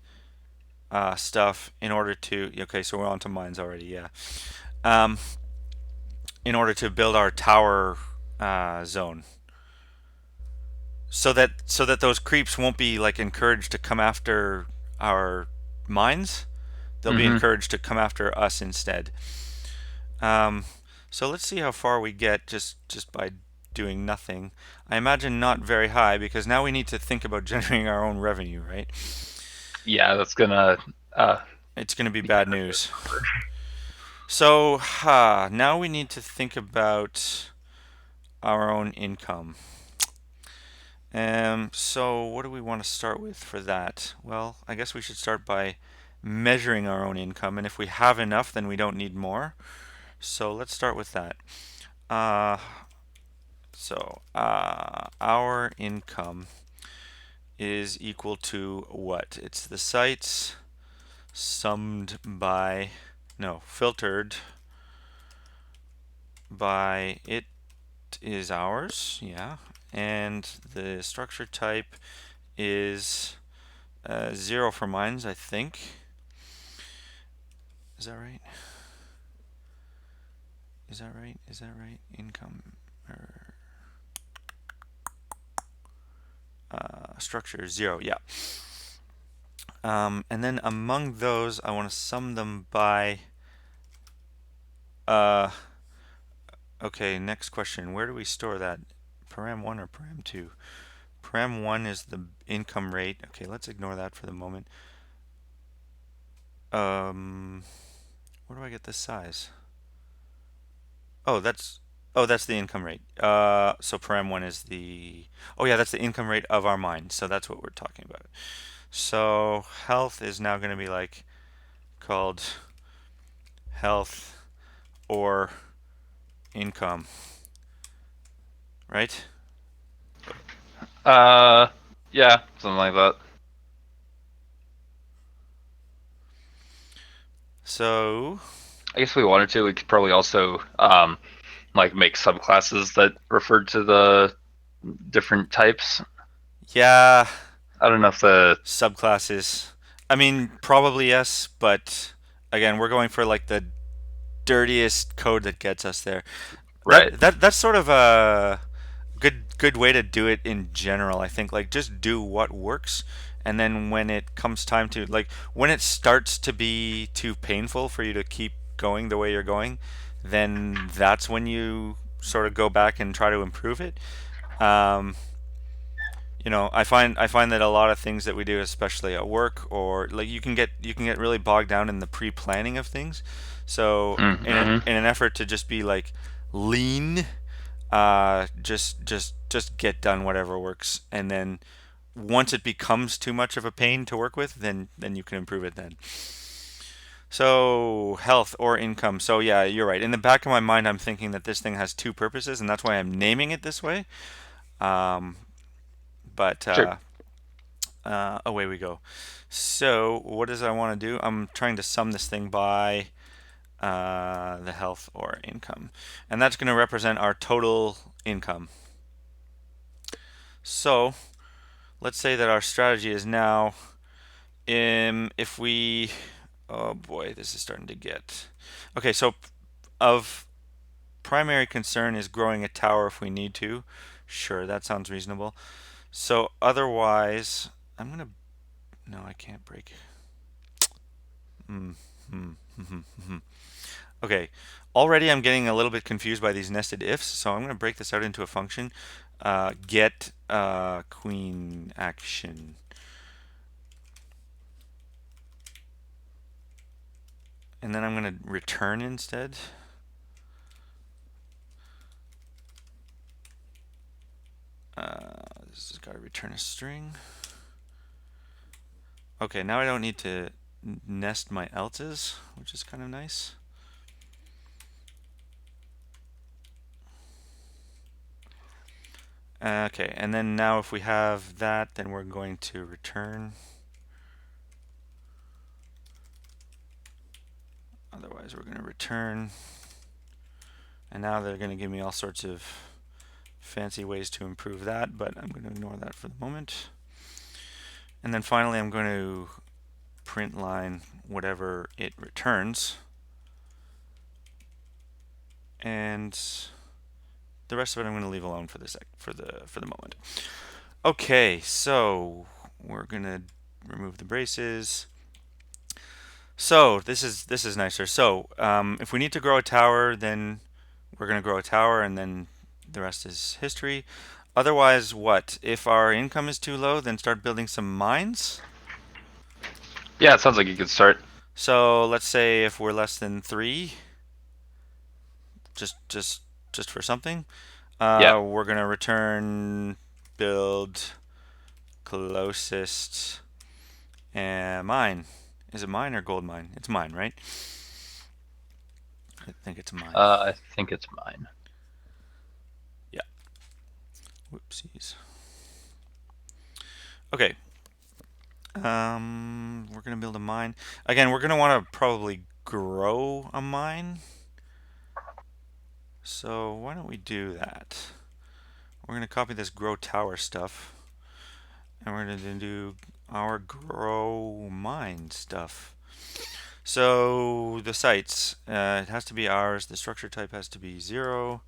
stuff in order to. Okay, so we're on to mines already. Yeah. Um, in order to build our tower zone, so that those creeps won't be like encouraged to come after our mines. They'll be Hmm. encouraged to come after us instead. Um, so let's see how far we get just by doing nothing. I imagine not very high because now we need to think about generating our own revenue, right? Yeah, that's gonna uh, It's going to be be bad kind of a news. number. So now we need to think about our own income. So what do we want to start with for that? Well, I guess we should start by measuring our own income, and if we have enough, then we don't need more. So let's start with that. Uh, our income is equal to what? It's the sites summed by, no, filtered by it is ours, yeah. And the structure type is 0 for mines, I think. Is that right? Is that right? Is that right? Income or structure 0, yeah. And then among those, I want to sum them by. Uh, okay, next question. Where do we store that? Param 1 or param 2? Param 1 is the income rate. Okay, let's ignore that for the moment. Um, where do I get this size? Oh, that's the income rate. So param 1 is the. Oh yeah, that's the income rate of our mine. So that's what we're talking about. So health is now going to be like called health or income, right? Uh, yeah, something like that. So I guess if we wanted to, we could probably also like make subclasses that refer to the different types. yeah, I don't know if the subclasses. I mean, probably yes, but again, we're going for like the dirtiest code that gets us there. right, That's sort of a good way to do it in general. I think like just do what works, and then when it comes time to like when it starts to be too painful for you to keep going the way you're going, then that's when you sort of go back and try to improve it. Um, I find that a lot of things that we do, especially at work, or like you can get really bogged down in the pre-planning of things. So Mm-hmm. in an effort to just be like lean, just get done whatever works, and then once it becomes too much of a pain to work with, then you can improve it then. So health or income. So yeah, you're right. In the back of my mind, I'm thinking that this thing has two purposes, and that's why I'm naming it this way. Um, but Sure. away we go. So what does I want to do? I'm trying to sum this thing by the health or income, and that's going to represent our total income. So let's say that our strategy is now, if we, oh boy, this is starting to get, okay, so of primary concern is growing a tower if we need to. Sure, that sounds reasonable. So otherwise, I'm gonna, no, I can't break. Mm, mm, mm, mm. Okay, already I'm getting a little bit confused by these nested ifs, so I'm gonna break this out into a function. Get queen action. And then I'm going to return instead. This has got to return a string. Okay, now I don't need to nest my else's, which is kind of nice. Okay, and then now if we have that, then we're going to return. Otherwise, we're going to return. And now they're going to give me all sorts of fancy ways to improve that, but I'm going to ignore that for the moment. And then finally, I'm going to print line whatever it returns. And the rest of it I'm going to leave alone for the moment. Okay, so we're going to remove the braces. So this is nicer. So if we need to grow a tower, then we're going to grow a tower, and then the rest is history. Otherwise, what? If our income is too low, then start building some mines. Yeah, it sounds like you could start. So let's say if we're less than three, just just just for something, Yeah. we're gonna return build closest mine. Is it mine or gold mine? It's mine, right? I think it's mine. I think it's mine. Yeah. Whoopsies. Okay. We're gonna build a mine. Again, we're gonna want to probably grow a mine. So why don't we do that? We're gonna copy this grow tower stuff, and we're gonna do our grow mine stuff. So the sites, it has to be ours. The structure type has to be 0.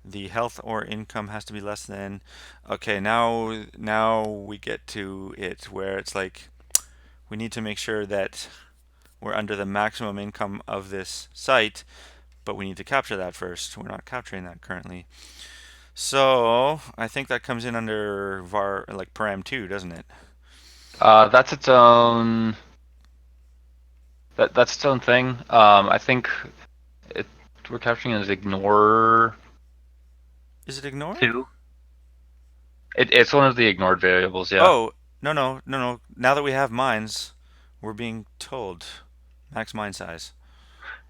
The health or income has to be less than. Okay, now we get to it where it's like we need to make sure that we're under the maximum income of this site, but we need to capture that first. We're not capturing that currently. So I think that comes in under var like param2, doesn't it? That's its own. That's its own thing. I think it we're capturing it as ignore Is it ignore? two. It's one of the ignored variables. Yeah. Oh, no. Now that we have mines, we're being told max mine size.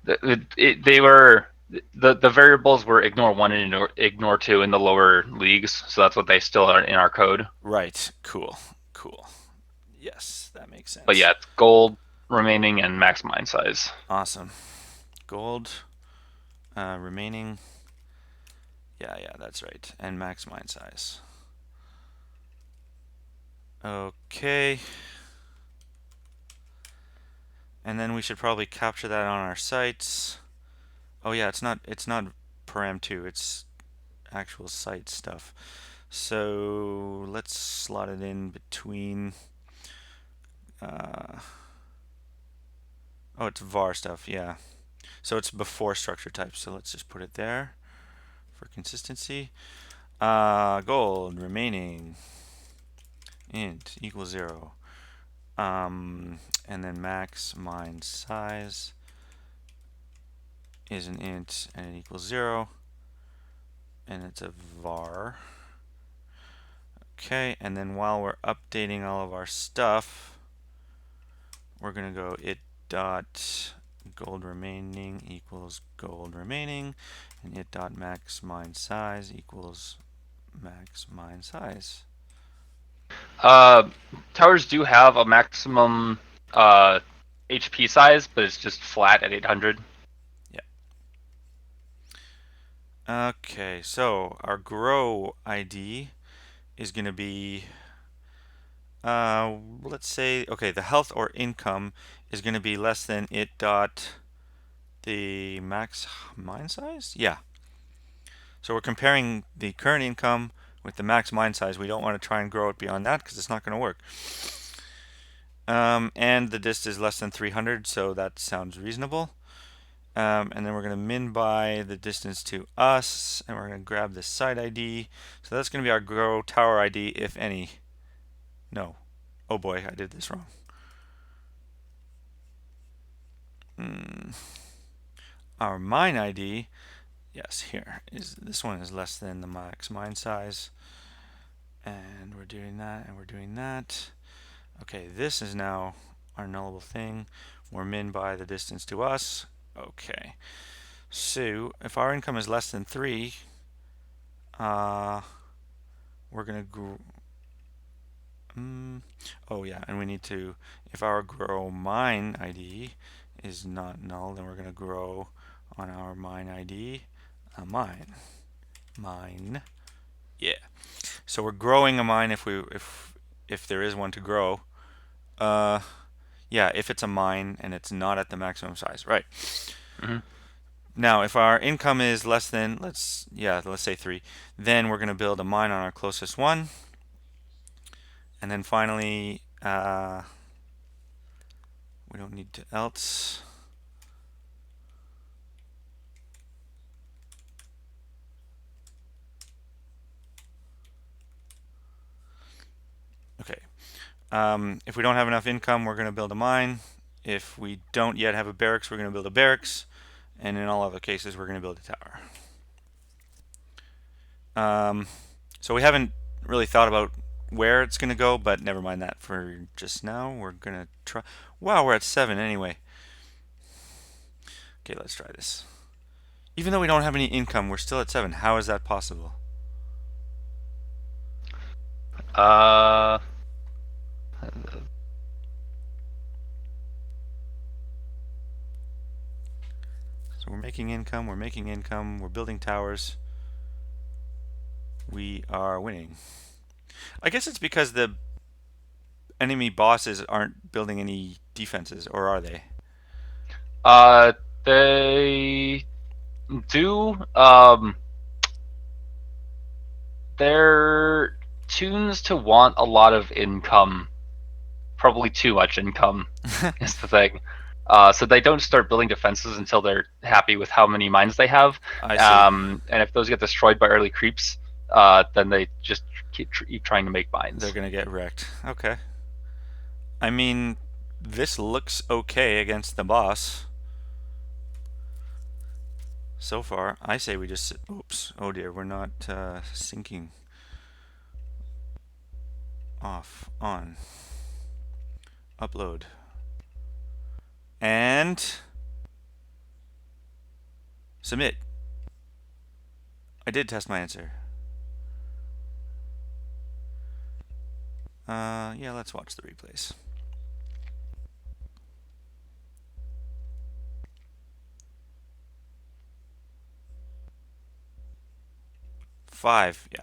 They were the variables were ignore one and ignore two in the lower leagues, so that's what they still are in our code. Right. Cool. Yes, that makes But sense. yeah, it's gold remaining and max mine size. Awesome. Gold remaining. Yeah, that's right. And max mine size. Okay. And then we should probably capture that on our sites. Oh yeah, it's not param2, it's actual site stuff. So let's slot it in between uh, oh, it's var stuff, yeah. So it's before structure type. So let's just put it there for consistency. Gold remaining. int equals 0. And then max mine size is an int and it equals 0. And it's a var. Okay, and then while we're updating all of our stuff, we're going to go it dot gold remaining equals gold remaining, and it dot max mine size equals max mine size. Uh, Towers do have a maximum HP size, but it's just flat at 800. Yeah. Okay, so our grow ID is going to be, let's say, okay, the health or income is going to be less than it dot the max mine size? Yeah. So we're comparing the current income with the max mine size. We don't want to try and grow it beyond that because it's not going to work. And the dist is less than 300, so that sounds reasonable. And then we're going to min by the distance to us, and we're going to grab the site ID. So that's going to be our grow tower ID, if any. No. Oh boy, I did this wrong. Our mine ID, yes, here is this one is less than the max mine size, and we're doing that, and we're doing that. Okay, this is now our nullable thing. We're min by the distance to us. Okay, so if our income is less than 3, we're gonna oh yeah, and we need to, if our grow mine ID is not null, then we're gonna grow on our mine ID mine. Yeah. So we're growing a mine if there is one to grow. Yeah, if it's a mine and it's not at the maximum size, right? Mm-hmm. Now, if our income is less than, let's say 3, then we're going to build a mine on our closest one. And then finally, we don't need to else. Okay. If we don't have enough income, we're going to build a mine. If we don't yet have a barracks, we're going to build a barracks. And in all other cases, we're going to build a tower. So we haven't really thought about where it's going to go, but never mind that for just now. We're going to try. Wow, we're at 7 anyway. Okay, let's try this. Even though we don't have any income, we're still at 7. How is that possible? Uh, So we're making income, we're building towers. We are winning. I guess it's because the enemy bosses aren't building any defenses, or are they? uh, they do. They're tunes to want a lot of income, probably too much income is the thing. So they don't start building defenses until they're happy with how many mines they have. I see. And if those get destroyed by early creeps, then they just keep trying to make They're mines. gonna get wrecked. Okay. I mean, this looks okay against the boss. So far, I say we just. Oops. Oh dear, we're not syncing. Off. On. Upload. And. Submit. I did test my answer. Yeah, let's watch the replays. 5, yeah.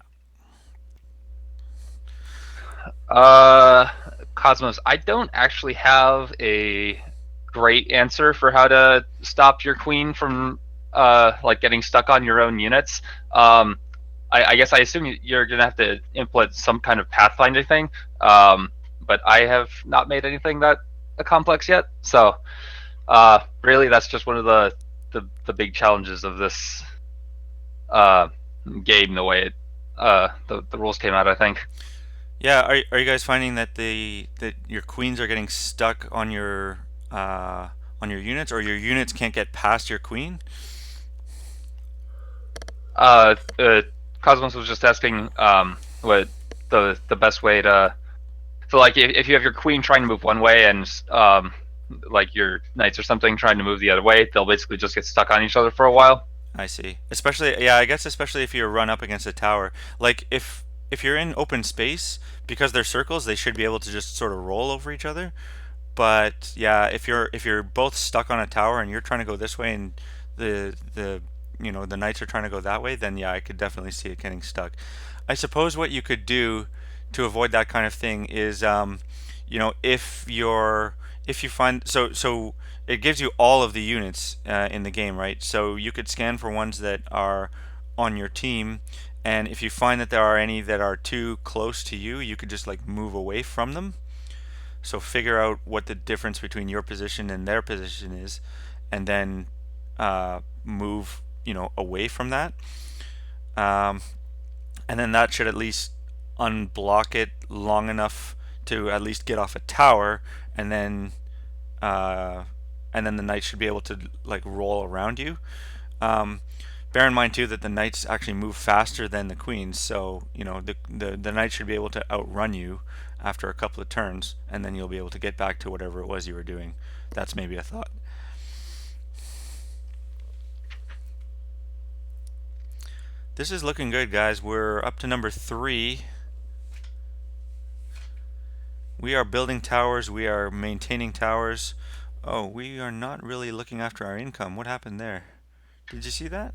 Cosmos, I don't actually have a great answer for how to stop your queen from like getting stuck on your own units. I guess I assume you're gonna have to implement some kind of pathfinding thing. But I have not made anything that complex yet. So really, that's just one of the big challenges of this uh, game. The way it the rules came out, I think. Yeah, are you guys finding that that your queens are getting stuck on your units, or your units can't get past your queen? Uh, uh, Cosmos was just asking what the best way to. So like if you have your queen trying to move one way and like your knights or something trying to move the other way, they'll basically just get stuck on each other for a while. I see. Especially, yeah, I guess especially if you run up against a tower. Like if you're in open space, because they're circles, they should be able to just sort of roll over each other. But yeah, if you're both stuck on a tower and you're trying to go this way and the the knights are trying to go that way, then yeah, I could definitely see it getting stuck. I suppose what you could do to avoid that kind of thing is if you find so it gives you all of the units in the game, right? So you could scan for ones that are on your team, and if you find that there are any that are too close to you, you could just like move away from them. So figure out what the difference between your position and their position is, and then move away from that. Um, and then that should at least unblock it long enough to at least get off a tower, and then uh, the knight should be able to like roll around you. Um, Bear in mind too that the knights actually move faster than the queens, so the knight should be able to outrun you after a couple of turns, and then you'll be able to get back to whatever it was you were doing. That's maybe a thought. This is looking good, guys. We're up to number 3. We are building towers. We are maintaining towers. Oh, we are not really looking after our income. What happened there? Did you see that?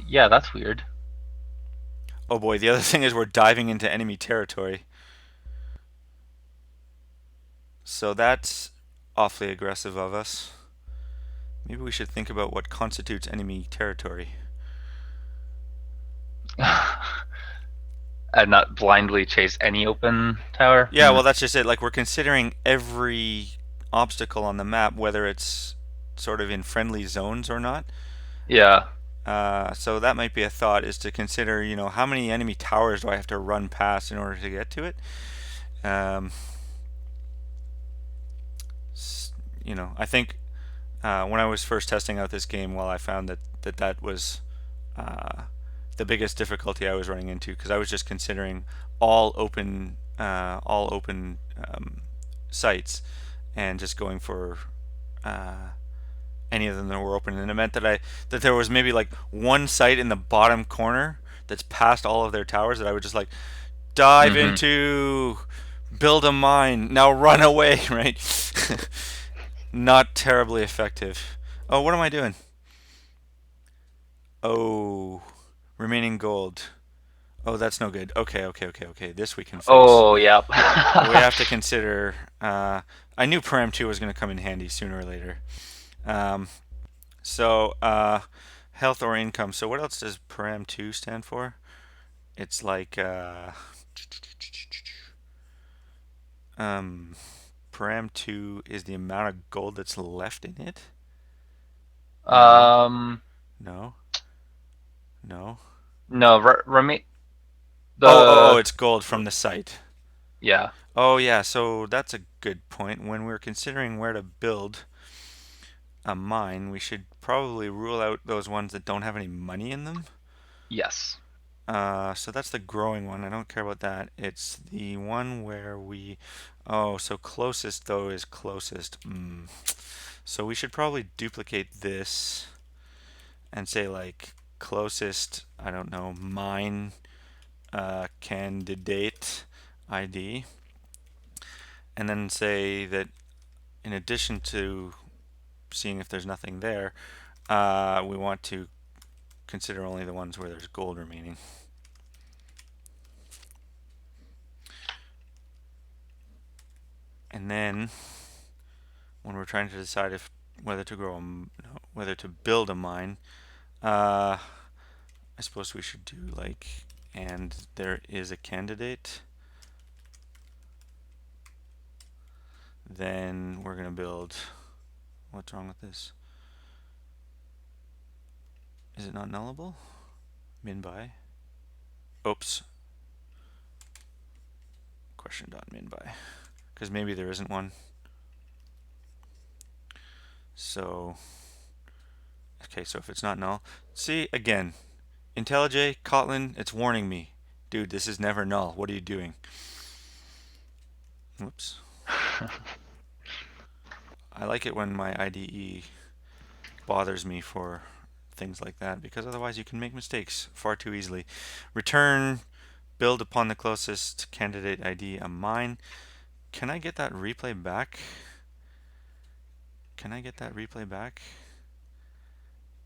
Yeah, that's weird. Oh boy, the other thing is we're diving into enemy territory. So that's awfully aggressive of us. Maybe we should think about what constitutes enemy territory. And not blindly chase any open tower. Yeah, well, that's just it. Like, we're considering every obstacle on the map, whether it's sort of in friendly zones or not. Yeah. So that might be a thought, is to consider, how many enemy towers do I have to run past in order to get to it? Um, I think when I was first testing out this game, well, I found that was uh, the biggest difficulty I was running into, because I was just considering all open sites and just going for uh, any of them that were open, and it meant that there was maybe like one site in the bottom corner that's past all of their towers that I would just like dive Hmm. into, build a mine, now run away, right? Not terribly effective. Oh, what am I doing? Oh, remaining gold. Oh, that's no good. Okay, okay, okay, okay. This we can fix. Oh, yeah. We have to consider. I knew Param 2 was going to come in handy sooner or later. Um, so, health or income. So, what else does Param 2 stand for? It's like um, Param 2 is the amount of gold that's left in it. No, um, no, no. no, Oh, the it's gold from the site. yeah, Oh, yeah, so that's a good point. When we're considering where to build a mine, we should probably rule out those ones that don't have any money in them. yes. So that's the growing one. I don't care about that. It's the one where we. Oh, so closest though is closest. So we should probably duplicate this and say like closest. I don't know, mine candidate ID, and then say that in addition to seeing if there's nothing there, we want to consider only the ones where there's gold remaining. And then when we're trying to decide if whether to grow no, whether to build a mine, uh, I suppose we should do like, and there is a candidate. Then we're gonna build. What's wrong with this? Is it not nullable? Min by. Oops. Question dot min by. Because maybe there isn't one. So, okay, so if it's not null. See, again, IntelliJ, Kotlin, it's warning me. Dude, this is never null. What are you doing? Whoops. I like it when my IDE bothers me for things like that, because otherwise you can make mistakes far too easily. Return, build upon the closest candidate ID a mine. Can I get that replay back? Can I get that replay back?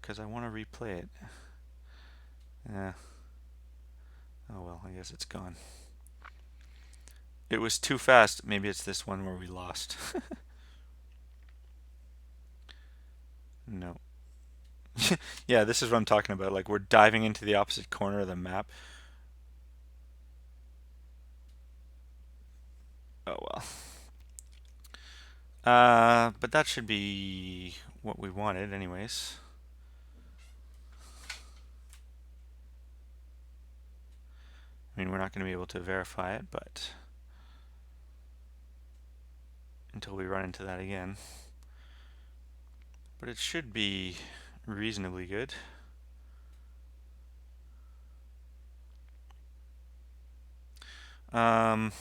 Because I want to replay it. Yeah. Oh well, I guess it's gone. It was too fast. Maybe it's this one where we lost. No. Yeah, this is what I'm talking about. Like, we're diving into the opposite corner of the map. Oh well. But that should be what we wanted anyways. I mean, we're not going to be able to verify it, but until we run into that again. But it should be reasonably good. Um,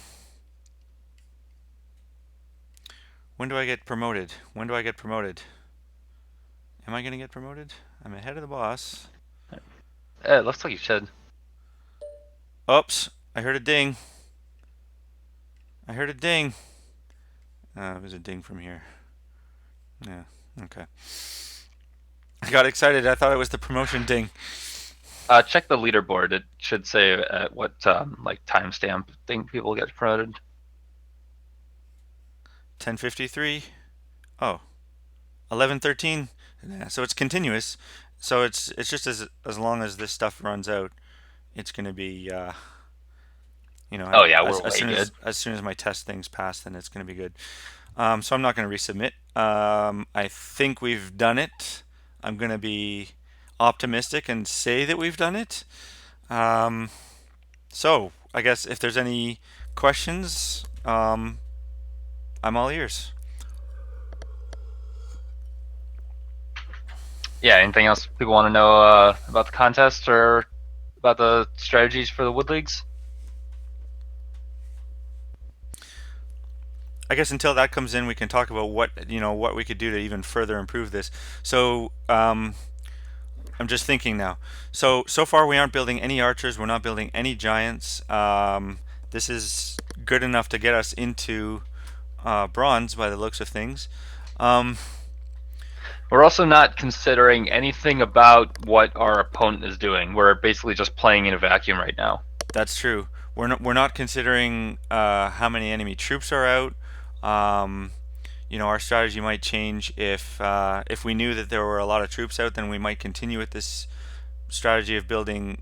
when do I get promoted? When do I get promoted? Am I going to get promoted? I'm ahead of the boss. It looks like you should. Oops, I heard a ding. I heard a ding. It was a ding from here. Yeah, okay. I got excited. I thought it was the promotion ding. Check the leaderboard. It should say at what like timestamp thing people get promoted. 10:53. Oh, 11:13. Yeah, so it's continuous. So it's just as long as this stuff runs out, it's going to be Oh yeah, as we're way good. as soon as my test things pass, then it's going to be good. So I'm not going to resubmit. I think we've done it. I'm going to be optimistic and say that we've done it. Um, so I guess if there's any questions, I'm all ears. Yeah, anything else people want to know about the contest or about the strategies for the Wood Leagues? I guess until that comes in, we can talk about what we could do to even further improve this. So I'm just thinking now. So far we aren't building any archers. We're not building any giants. This is good enough to get us into bronze by the looks of things. Um, We're also not considering anything about what our opponent is doing. We're basically just playing in a vacuum right now. that's true. We're not considering how many enemy troops are out. Um, our strategy might change if we knew that there were a lot of troops out, then we might continue with this strategy of building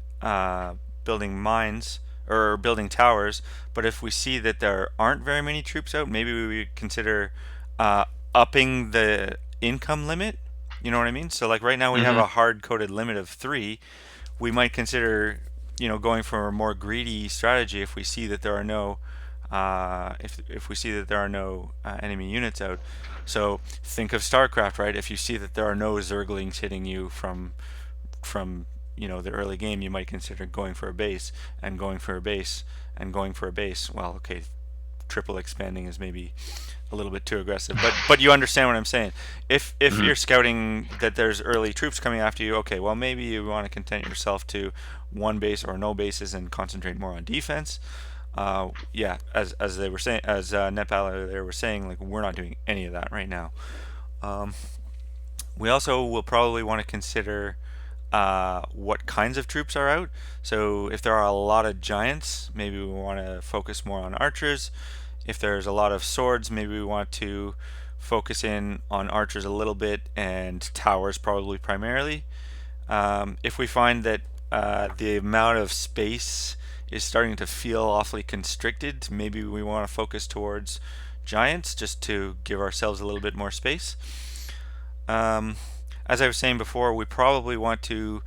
mines or building towers. But if we see that there aren't very many troops out, maybe we would consider uh, upping the income limit. You know what I mean? So like right now we have Mm-hmm. a hard coded limit of 3. We might consider going for a more greedy strategy if we see that there are no if we see that there are no enemy units out. So think of StarCraft, right? If you see that there are no Zerglings hitting you from the early game, you might consider going for a base and going for a base and going for a base. Well, okay, triple expanding is maybe a little bit too aggressive, but you understand what I'm saying. If Mm-hmm. you're scouting that there's early troops coming after you, okay, well maybe you want to content yourself to one base or no bases and concentrate more on defense. Yeah, as they were saying, as NetBattler they were saying, like we're not doing any of that right now. Um, we also will probably want to consider what kinds of troops are out. So if there are a lot of giants, maybe we want to focus more on archers. If there's a lot of swords, maybe we want to focus in on archers a little bit and towers probably primarily. If we find that the amount of space is starting to feel awfully constricted, maybe we want to focus towards giants just to give ourselves a little bit more space. Um, as I was saying before, we probably want to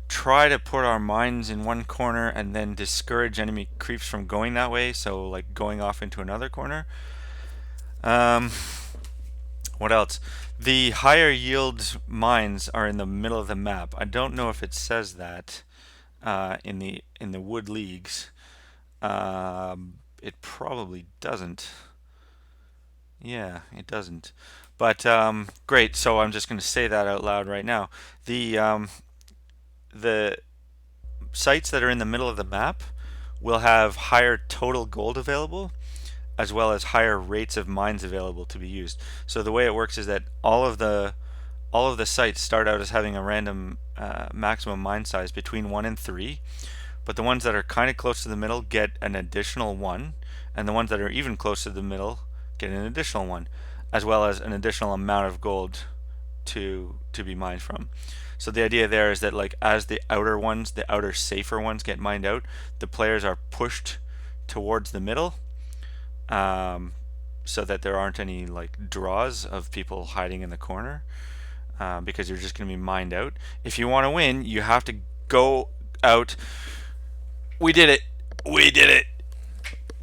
try to put our mines in one corner and then discourage enemy creeps from going that way. So like going off into another corner. Um, what else? The higher yield mines are in the middle of the map. I don't know if it says that in the wood leagues. It probably doesn't. Yeah, it doesn't. But great. So I'm just going to say that out loud right now. The sites that are in the middle of the map will have higher total gold available, as well as higher rates of mines available to be used. So the way it works is that all of the sites start out as having a random maximum mine size between 1 and 3, but the ones that are kind of close to the middle get an additional one, and the ones that are even close to the middle get an additional one, as well as an additional amount of gold to be mined from. So the idea there is that like as the outer ones, the outer safer ones get mined out, the players are pushed towards the middle, um, so that there aren't any like draws of people hiding in the corner, because you're just going to be mined out. If you want to win, you have to go out. We did it. We did it.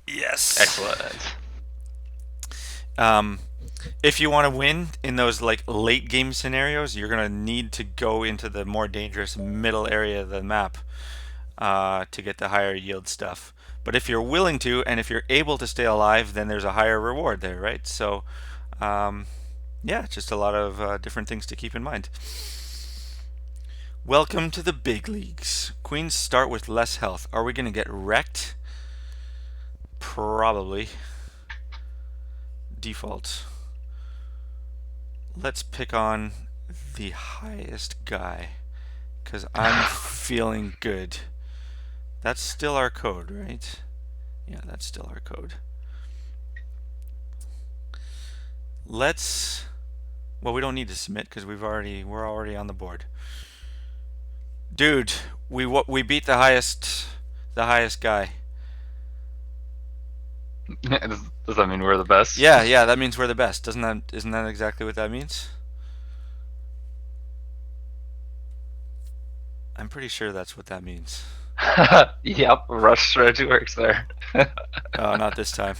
Yes. Excellent. Um, if you want to win in those like late game scenarios, you're gonna need to go into the more dangerous middle area of the map to get the higher yield stuff. But if you're willing to, and if you're able to stay alive, then there's a higher reward there, right? So, um, yeah, just a lot of different things to keep in mind. Welcome to the big leagues. Queens start with less health. Are we gonna get wrecked? Probably. Default. Let's pick on the highest guy, because I'm feeling good. That's still our code, right? Yeah, that's still our code. Let's. Well, we don't need to submit because we're already on the board. Dude, we beat the highest guy. Does that mean we're the best? Yeah, yeah, that means we're the best. Doesn't that isn't that exactly what that means? I'm pretty sure that's what that means. Yep, rush strategy works there. Oh, not this time.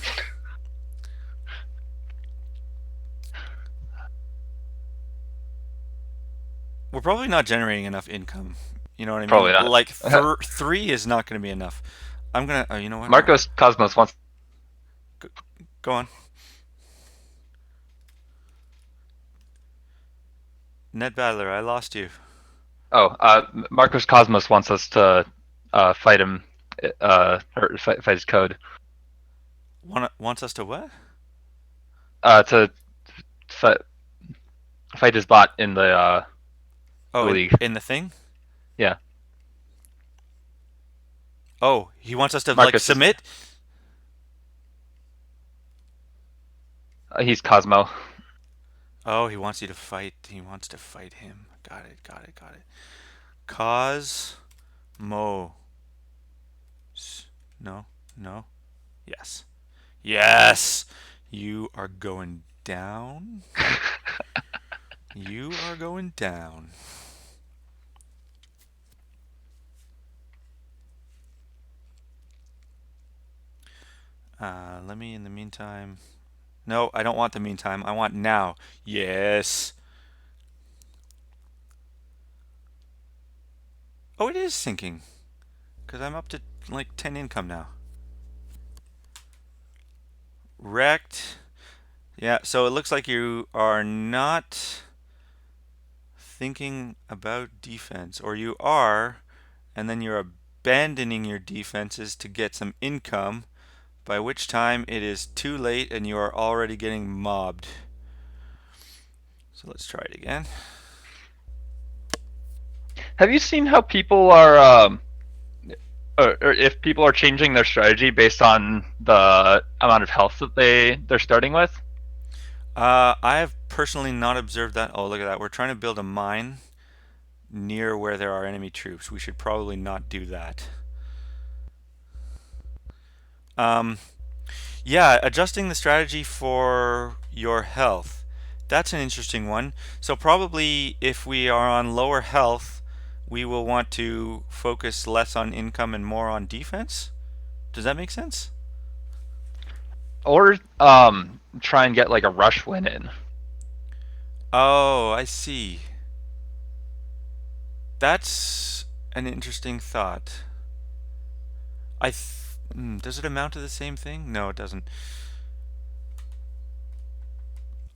We're probably not generating enough income. You know what I mean? Probably not. Like three is not going to be enough. I'm gonna. Oh, you know what? No, Marcos Cosmos wants. go, go on. Ned Battler, I lost you. Oh, Marcos Cosmos wants us to fight him, or fight his code. Wants us to what? To fight, fight his bot in the Oh, in league. in the thing? Yeah, Oh, he wants us to like Marcus is. submit? He's Cosmo. Oh, he wants you to fight. He wants to fight him. Got it, got it, got it. Cosmo. No, no. Yes. Yes! You are going down. You are going down. Let me, in the meantime. No, I don't want the meantime. I want now. Yes. Oh, it is syncing. Because I'm up to like 10 income now. Wrecked. Yeah, so it looks like you are not thinking about defense. Or you are, and then you're abandoning your defenses to get some income, by which time it is too late and you are already getting mobbed. So let's try it again. Have you seen how people are, or if people are changing their strategy based on the amount of health that they're starting with? I have personally not observed that. Oh, look at that. We're trying to build a mine near where there are enemy troops. We should probably not do that. Um, yeah, adjusting the strategy for your health That's an interesting one. So probably if we are on lower health, we will want to focus less on income and more on defense. Does that make sense? Or try and get like a rush win in. Oh, I see. That's an interesting thought. Does it amount to the same thing? No, it doesn't.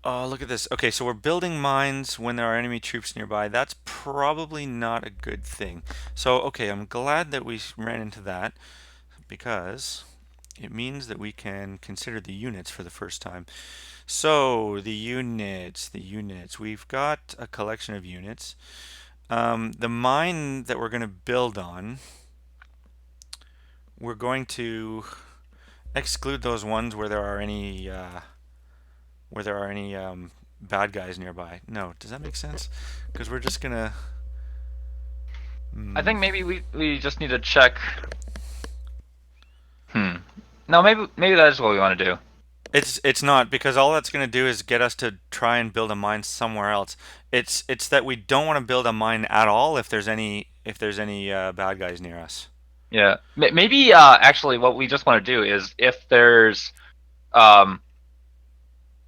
Oh, look at this. Okay, so we're building mines when there are enemy troops nearby. That's probably not a good thing. So, okay, I'm glad that we ran into that because it means that we can consider the units for the first time. So, the units. We've got a collection of units. The mine that we're going to build on, we're going to exclude those ones where there are any bad guys nearby. No, does that make sense? Because we're just gonna. I Mm, think maybe we just need to check. Hmm. No, maybe that is what we want to do. it's not because all that's gonna do is get us to try and build a mine somewhere else. It's that we don't want to build a mine at all if there's any bad guys near us. Yeah. Maybe actually what we just want to do is um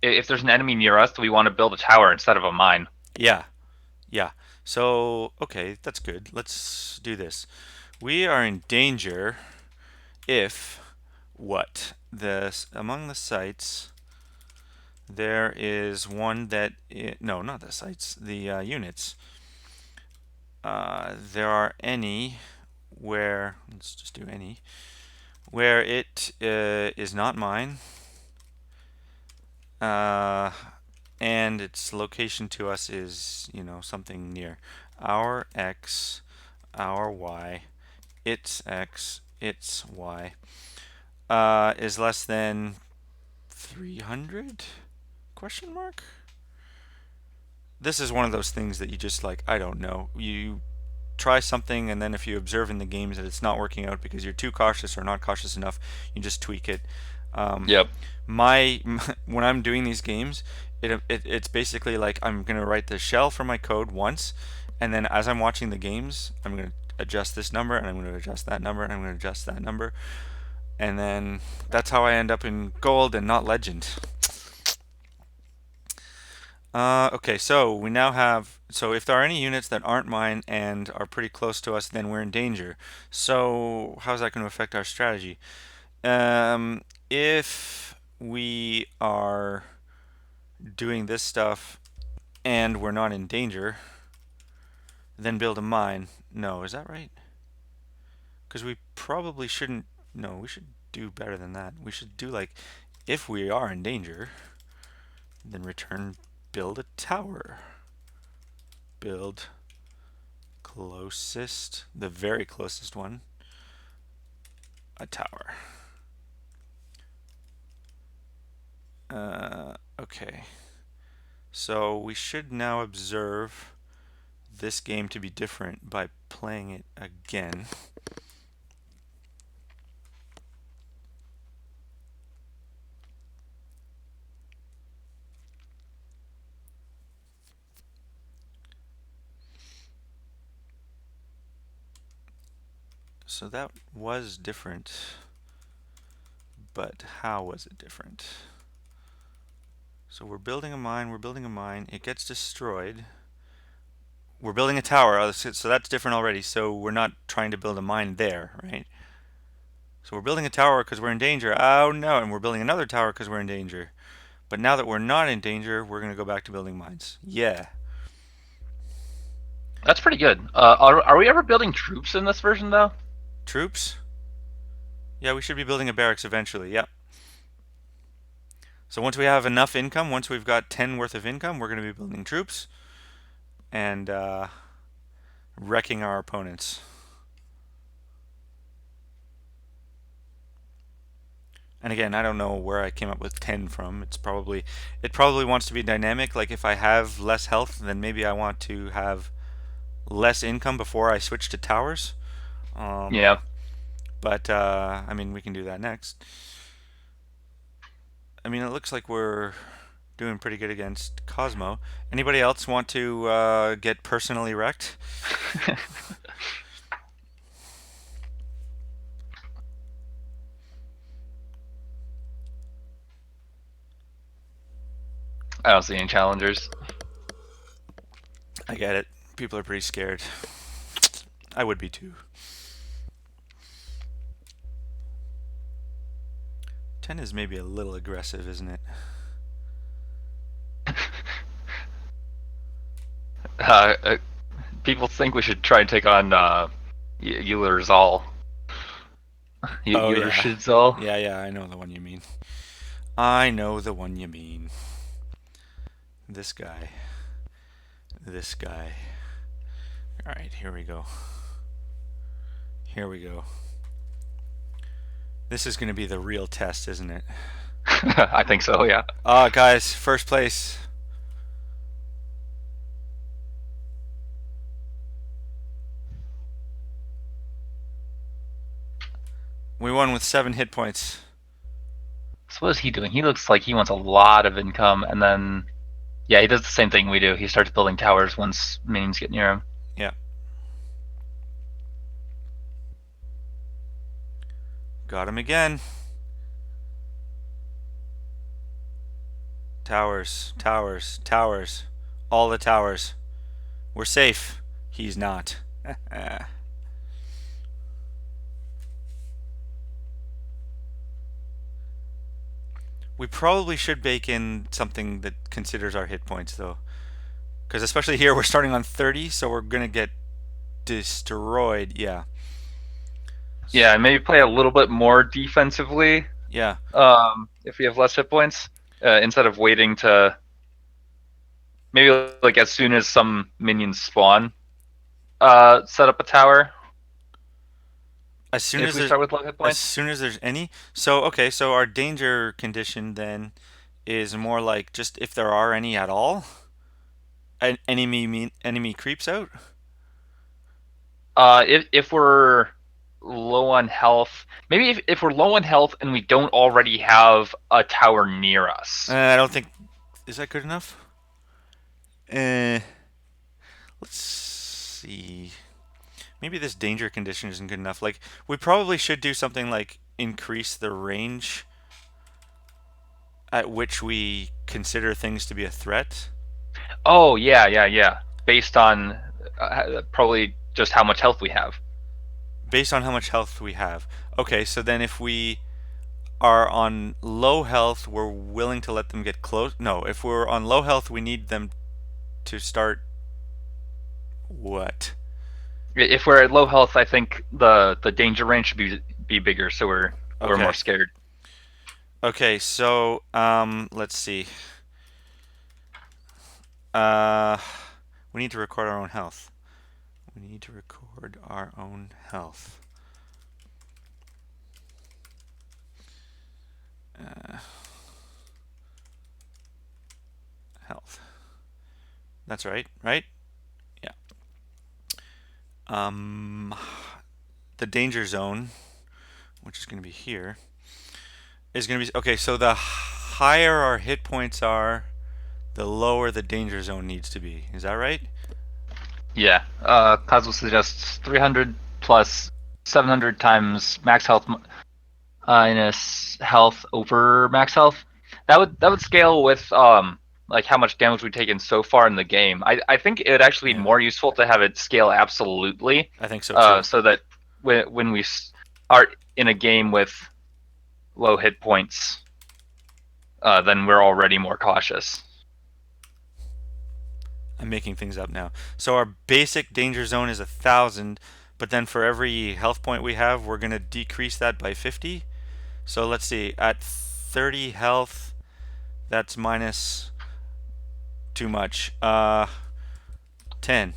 if there's an enemy near us, we want to build a tower instead of a mine. Yeah, yeah. So okay, that's good. Let's do this. We are in danger if what this among the sites there is one no, not the sites, the units. There are any where, let's just do any, where it is not mine, uh, and its location to us is, something near. Our X, our Y, its X, its Y, is less than 300? Question mark? This is one of those things that you just like, I don't know. You try something, and then if you observe in the games that it's not working out because you're too cautious or not cautious enough, you just tweak it. Um, Yep. my when I'm doing these games, it's basically like I'm gonna write the shell for my code once, and then as I'm watching the games, I'm gonna adjust this number, and I'm gonna adjust that number, and I'm gonna adjust that number, and then that's how I end up in gold and not legend. Okay, so we now have. So if there are any units that aren't mine and are pretty close to us, then we're in danger. So how's that going to affect our strategy? If we are doing this stuff and we're not in danger, then build a mine. No, is that right? Because we probably shouldn't. No, we should do better than that. We should do like, if we are in danger, then return build a tower. Build closest, the very closest one, a tower. Okay, so we should now observe this game to be different by playing it again. So that was different, but how was it different? So we're building a mine, it gets destroyed. We're building a tower, so that's different already. So we're not trying to build a mine there, right? So we're building a tower because we're in danger. Oh no, and we're building another tower because we're in danger. But now that we're not in danger, we're going to go back to building mines. Yeah. That's pretty good. Are we ever building troops in this version though? Troops? Yeah, we should be building a barracks eventually. Yep. So once we have enough income, once we've got 10 worth of income, we're going to be building troops and wrecking our opponents. And again, I don't know where I came up with 10 from. It probably wants to be dynamic. Like if I have less health, then maybe I want to have less income before I switch to towers. Um, Yeah. but I mean, we can do that next. I mean, it looks like we're Doing pretty good against Cosmo. Anybody else want to get personally wrecked? I don't see any challengers. I get it. People are pretty scared. I would be too. 10 is maybe a little aggressive, isn't it? Uh, People think we should try and take on Euler Zal. Oh Euler yeah. Zal. Yeah, I know the one you mean. I know the one you mean. This guy. This guy. Alright, here we go. Here we go. This is going to be the real test, isn't it? I think so, yeah. Guys, first place. We won with 7 hit points. So what is he doing? He looks like he wants a lot of income, and then, yeah, he does the same thing we do. He starts building towers once minions get near him. Yeah. Got him again. Towers, towers, towers. All the towers. We're safe. He's not. We probably should bake in something that considers our hit points, though. Because especially here, we're starting on 30, so we're going to get destroyed. Yeah. Yeah, and maybe play a little bit more defensively Yeah. if we have less hit points, instead of waiting to maybe like as soon as some minions spawn, set up a tower As soon if as we there's start with low hit as points. soon as there's any. So okay, so our danger condition then is more like just if there are any at all. An enemy creeps out. If we're low on health, maybe if we're low on health and we don't already have a tower near us. I don't think is that good enough. Uh, let's see. Maybe this danger condition isn't good enough. Like we probably should do something like increase the range at which we consider things to be a threat Oh yeah. Based on probably just how much health we have. based on how much health we have. Okay, so then if we are on low health, we're willing to let them get close. No, if we're on low health, we need them to start what? If we're at low health, I think the danger range should be bigger, so we're more Okay. scared. Okay, so let's see. Uh we need to record our own health. We need to record our own health. Uh, health. That's right, right? Yeah. Um the danger zone, which is going to be here, is going to be okay. So the higher our hit points are, the lower the danger zone needs to be. Is that right? Yeah. Kazuo suggests 300 plus 700 times max health minus health over max health. That would scale with like how much damage we've taken so far in the game. I think it would actually be Yeah, more useful to have it scale absolutely, I think so too. so that when we are in a game with low hit points, then we're already more cautious. I'm making things up now. So our basic danger zone is 1,000, but then for every health point we have, we're gonna decrease that by 50. So let's see. At 30 health, that's minus too much. 10.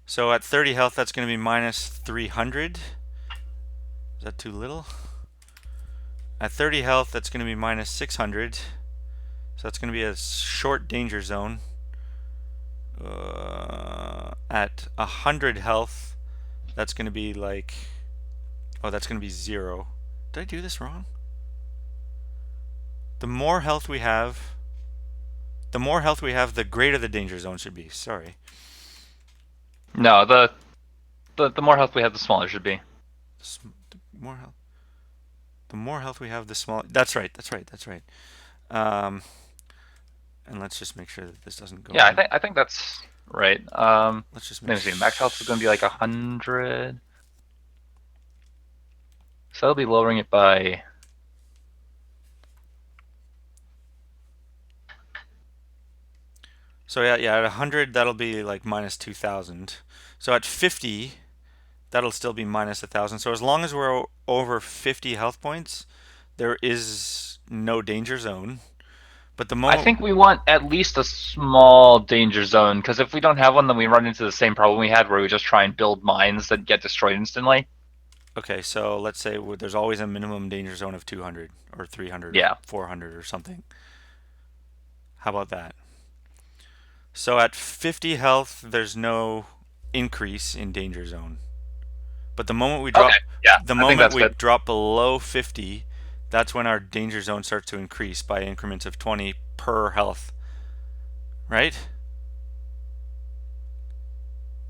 So at 30 health, that's gonna be minus 300. Is that too little? At 30 health, that's going to be minus 600. So that's going to be a short danger zone. At 100 health, that's going to be like... Oh, that's going to be 0. Did I do this wrong? The more health we have, The more health we have, the greater the danger zone should be. Sorry. No, the more health we have, the smaller it should be. The more health. The more health we have, the smaller. That's right. That's right. That's right. Um, and let's just make sure that this doesn't go Yeah, in. I think that's right. Let's just Let make. me see. Max health is going to be like 100, so I'll be lowering it by. So yeah. At 100, that'll be like minus 2,000. So at 50, that'll still be minus 1,000. So as long as we're over 50 health points, there is no danger zone. But the I moment, think we want at least a small danger zone because if we don't have one, then we run into the same problem we had where we just try and build mines that get destroyed instantly. okay, so let's say there's always a minimum danger zone of 200 or 300 or Yeah. 400 or something. How about that? So at 50 health, there's no increase in danger zone. But Okay. Yeah, the I think moment that's we good. drop below 50, that's when our danger zone starts to increase by increments of 20 per health, right?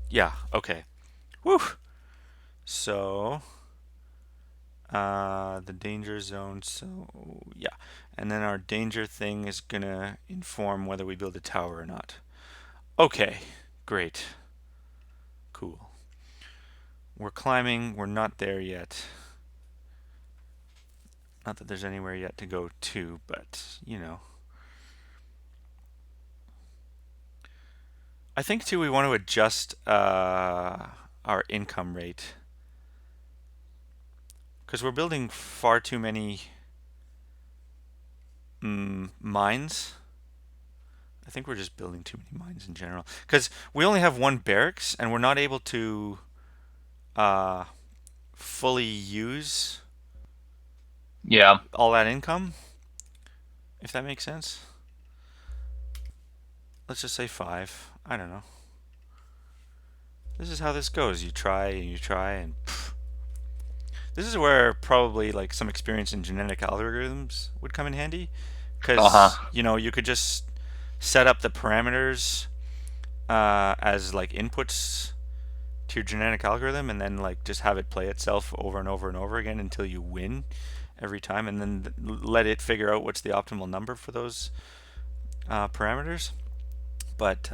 Yeah, okay. Woo! So, the danger zone, so yeah. And then our danger thing is gonna inform whether we build a tower or not. Okay, great. Cool. We're climbing, we're not there yet. Not that there's anywhere yet to go to, but you know. I think too we want to adjust our income rate because we're building far too many mines. I think we're just building too many mines in general because we only have one barracks and we're not able to uh, fully use Yeah. all that income, if that makes sense. Let's just say five. I don't know. This is how this goes. You try and you try and pff. This is where probably like some experience in genetic algorithms would come in handy Uh because huh. you know you could just set up the parameters as like inputs to your genetic algorithm and then like just have it play itself over and over and over again until you win every time and then let it figure out what's the optimal number for those parameters. But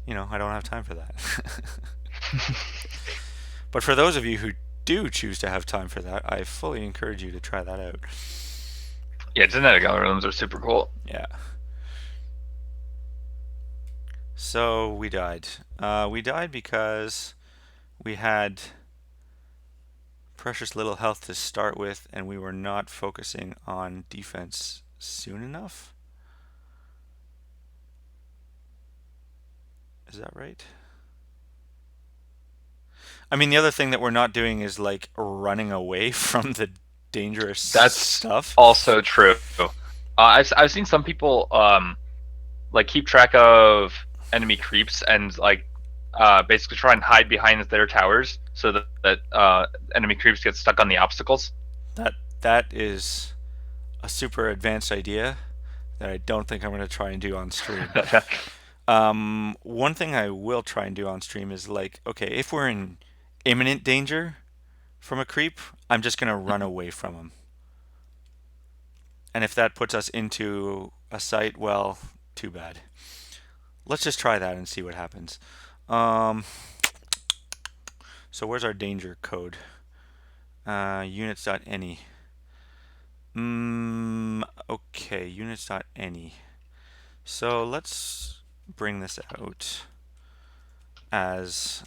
you know, I don't have time for that. But for those of you who do choose to have time for that, I fully encourage you to try that out. Yeah, genetic algorithms are super cool. Yeah. So we died. We died because we had precious little health to start with, and we were not focusing on defense soon enough. Is that right? I mean, the other thing that we're not doing is like running away from the dangerous That's stuff. also true. I've seen some people like keep track of enemy creeps and like basically try and hide behind their towers so that enemy creeps get stuck on the obstacles. That is a super advanced idea that I don't think I'm going to try and do on stream. One thing I will try and do on stream is like, okay, if we're in imminent danger from a creep, I'm just gonna run away from him. And if that puts us into a site, well, too bad. Let's just try that and see what happens. Um, so where's our danger code? Units.any. Okay, units.any. So let's bring this out as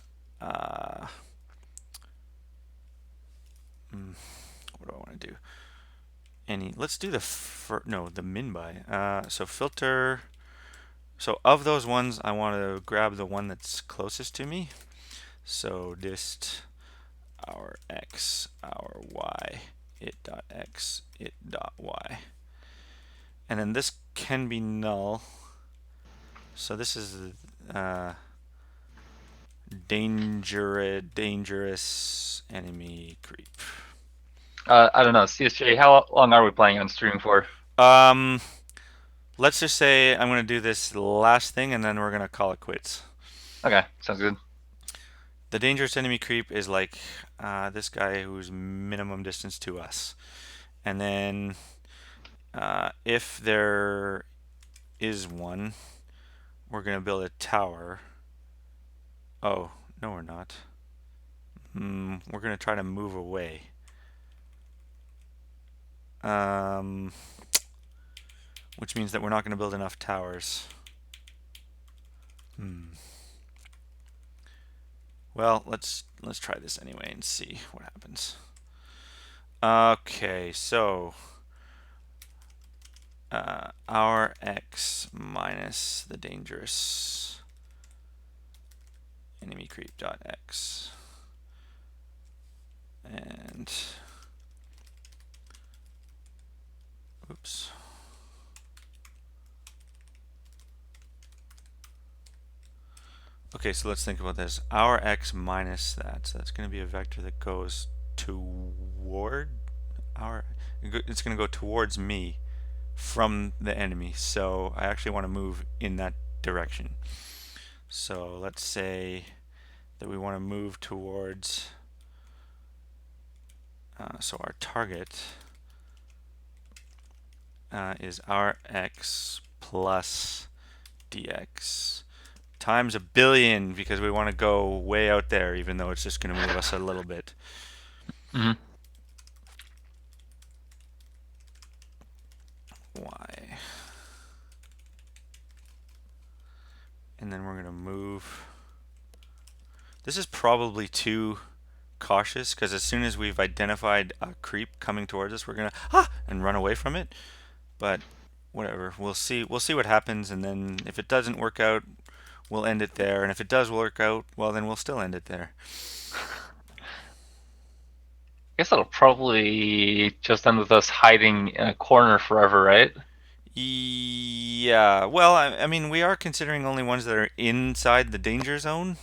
what do I want to do? Any? Let's do the min by. So filter. So of those ones, I want to grab the one that's closest to me. So dist our x, our y, it dot x, it dot y, and then this can be null. So this is dangerous enemy creep. I don't know, CSJ. How long are we planning on streaming for? Um, let's just say I'm going to do this last thing and then we're going to call it quits. Okay, sounds good. The dangerous enemy creep is like this guy who's minimum distance to us. And then if there is one, we're going to build a tower. Oh, no, we're not. We're going to try to move away. Um, which means that we're not going to build enough towers. Well, let's try this anyway and see what happens. Okay, so our x minus the dangerous enemy creep dot x, and oops. Okay, so let's think about this. Our x minus that, so that's going to be a vector that goes toward our. It's going to go towards me from the enemy. So I actually want to move in that direction. So let's say that we want to move towards. So our target is our x plus dx times a billion because we want to go way out there, even though it's just going to move us a little bit. Hmm. Y. And then we're going to move. This is probably too cautious because as soon as we've identified a creep coming towards us, we're going to and run away from it. But whatever, we'll see. We'll see what happens, and then if it doesn't work out, we'll end it there. And if it does work out, well, then we'll still end it there. I guess that'll probably just end with us hiding in a corner forever, right? Yeah, well, I mean, we are considering only ones that are inside the danger zone,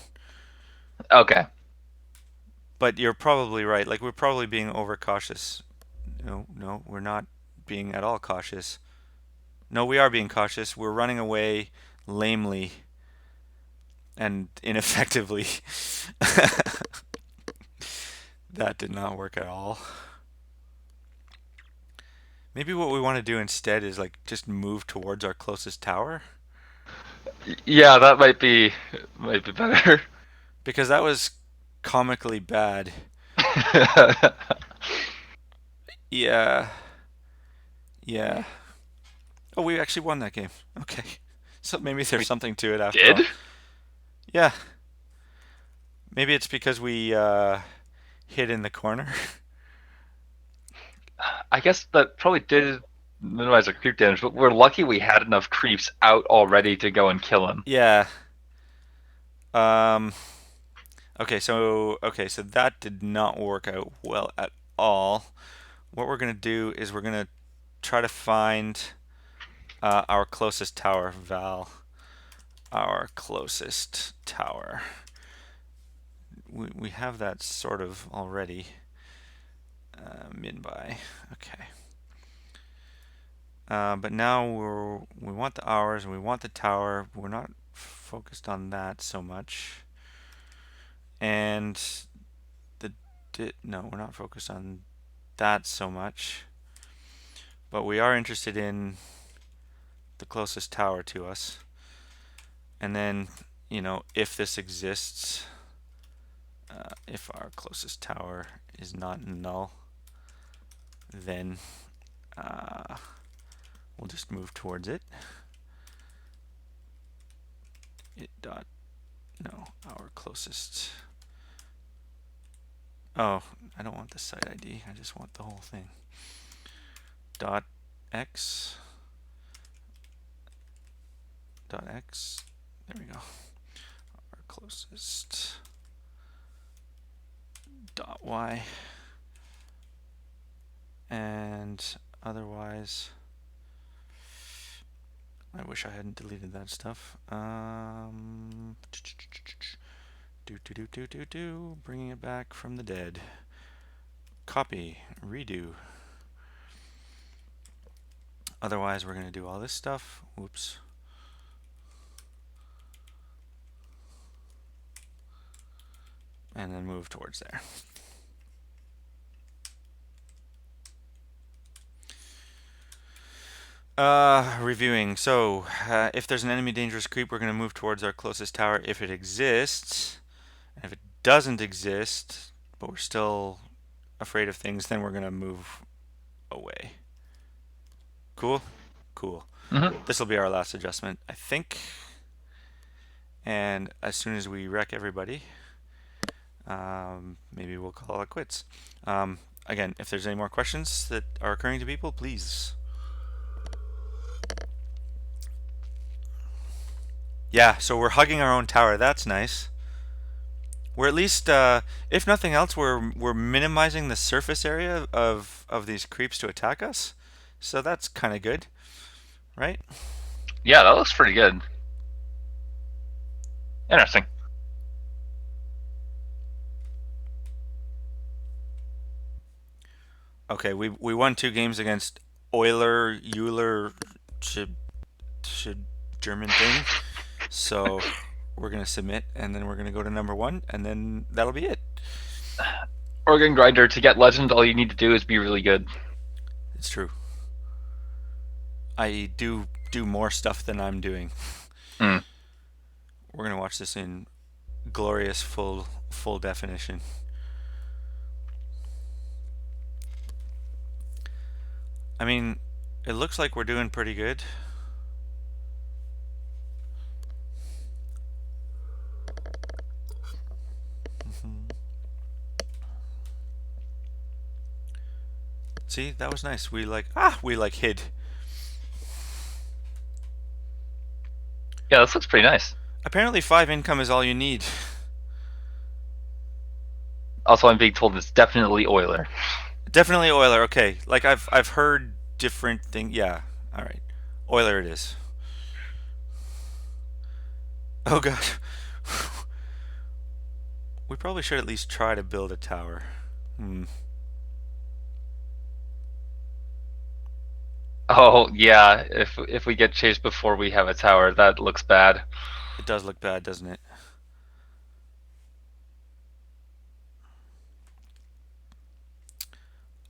Okay. but you're probably right. Like, we're probably being overcautious. No, no, we're not being at all cautious. No, we are being cautious. We're running away lamely and ineffectively. That did not work at all. Maybe what we want to do instead is like just move towards our closest tower Yeah, that might be better. because that was comically bad. Yeah, yeah. Oh, we actually won that game. Okay. So maybe there's We something to it after did? all. Yeah, maybe it's because we hid in the corner. I guess that probably did minimize our creep damage, but we're lucky we had enough creeps out already to go and kill him. Yeah. Um okay, so that did not work out well at all. What we're going to do is we're going to try to find our closest tower, Val. Our closest tower. We have that sort of already. Min by. Okay. But now we want the hours and we want the tower. We're not focused on that so much. And the no, we're not focused on that so much. But we are interested in the closest tower to us. And then, if this exists, if our closest tower is not null, then uh, we'll just move towards it. It dot no, our closest. Oh, I don't want the site ID. I just want the whole thing. Dot x dot x. There we go. Our closest dot y. And otherwise, I wish I hadn't deleted that stuff. Bringing it back from the dead. Copy, redo. Otherwise, we're going to do all this stuff. Whoops. And then move towards there. Reviewing. So, if there's an enemy dangerous creep, we're going to move towards our closest tower if it exists. And if it doesn't exist, but we're still afraid of things, then we're going to move away. Cool? Cool. Hmm. This will be our last adjustment, I think. And as soon as we wreck everybody, maybe we'll call it quits. Again, if there's any more questions that are occurring to people, please. Yeah, so we're hugging our own tower. That's nice. We're at least, if nothing else, we're minimizing the surface area of these creeps to attack us. So that's kind of good, right? Yeah, that looks pretty good. Interesting. Okay, we won 2 games against Euler, should should German thing. So we're gonna submit, and then we're gonna go to number 1, and then that'll be it. Organ Grinder, to get Legend, all you need to do is be really good. It's true. I do more stuff than I'm doing. Mm. We're gonna watch this in glorious full definition. I mean, it looks like we're doing pretty good. See, that was nice. We like hid. Yeah, this looks pretty nice. Apparently 5 income is all you need. Also, I'm being told it's definitely Euler. Definitely Euler. Okay, like I've heard different things. Yeah. All right. Euler it is. Oh god. We probably should at least try to build a tower. Hmm. Oh yeah, if we get chased before we have a tower, that looks bad. It does look bad, doesn't it?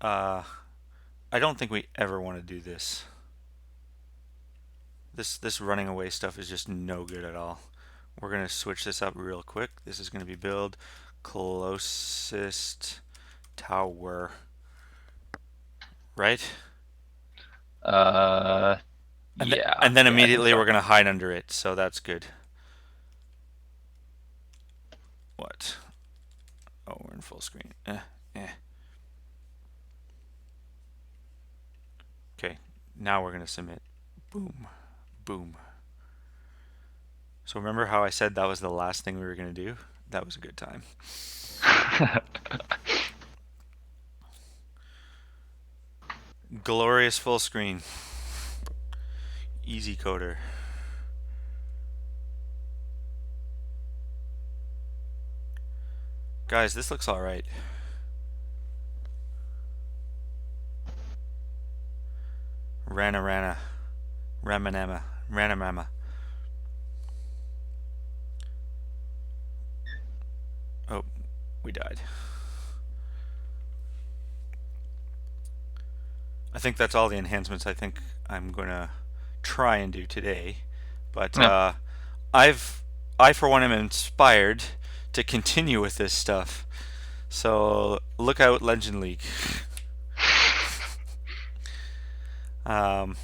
Uh, I don't think we ever want to do this. This running away stuff is just no good at all. We're gonna switch this up real quick. This is gonna be build closest tower, right? Uh, yeah, And then yeah, I think immediately so. we're gonna hide under it, so that's good. What? Oh, we're in full screen. Eh. Okay, now we're gonna submit. Boom, boom. So remember how I said that was the last thing we were gonna do? That was a good time. Glorious full screen. Easy coder. Guys, this looks alright. Rana. Ramanama. Ranamama. Oh, we died. I think that's all the enhancements I think I'm gonna try and do today. But Yeah. I've I for one am inspired to continue with this stuff. So look out, Legend League. Um,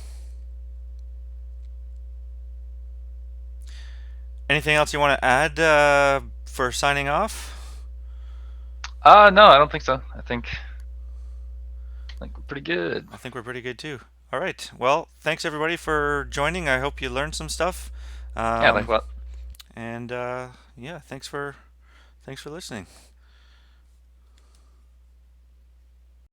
Anything else you want to add for signing off? No, I don't think so. I think we're pretty good. I think we're pretty good too. All right. Well, thanks everybody for joining. I hope you learned some stuff. Yeah, thanks Um, a lot. and yeah, thanks for listening.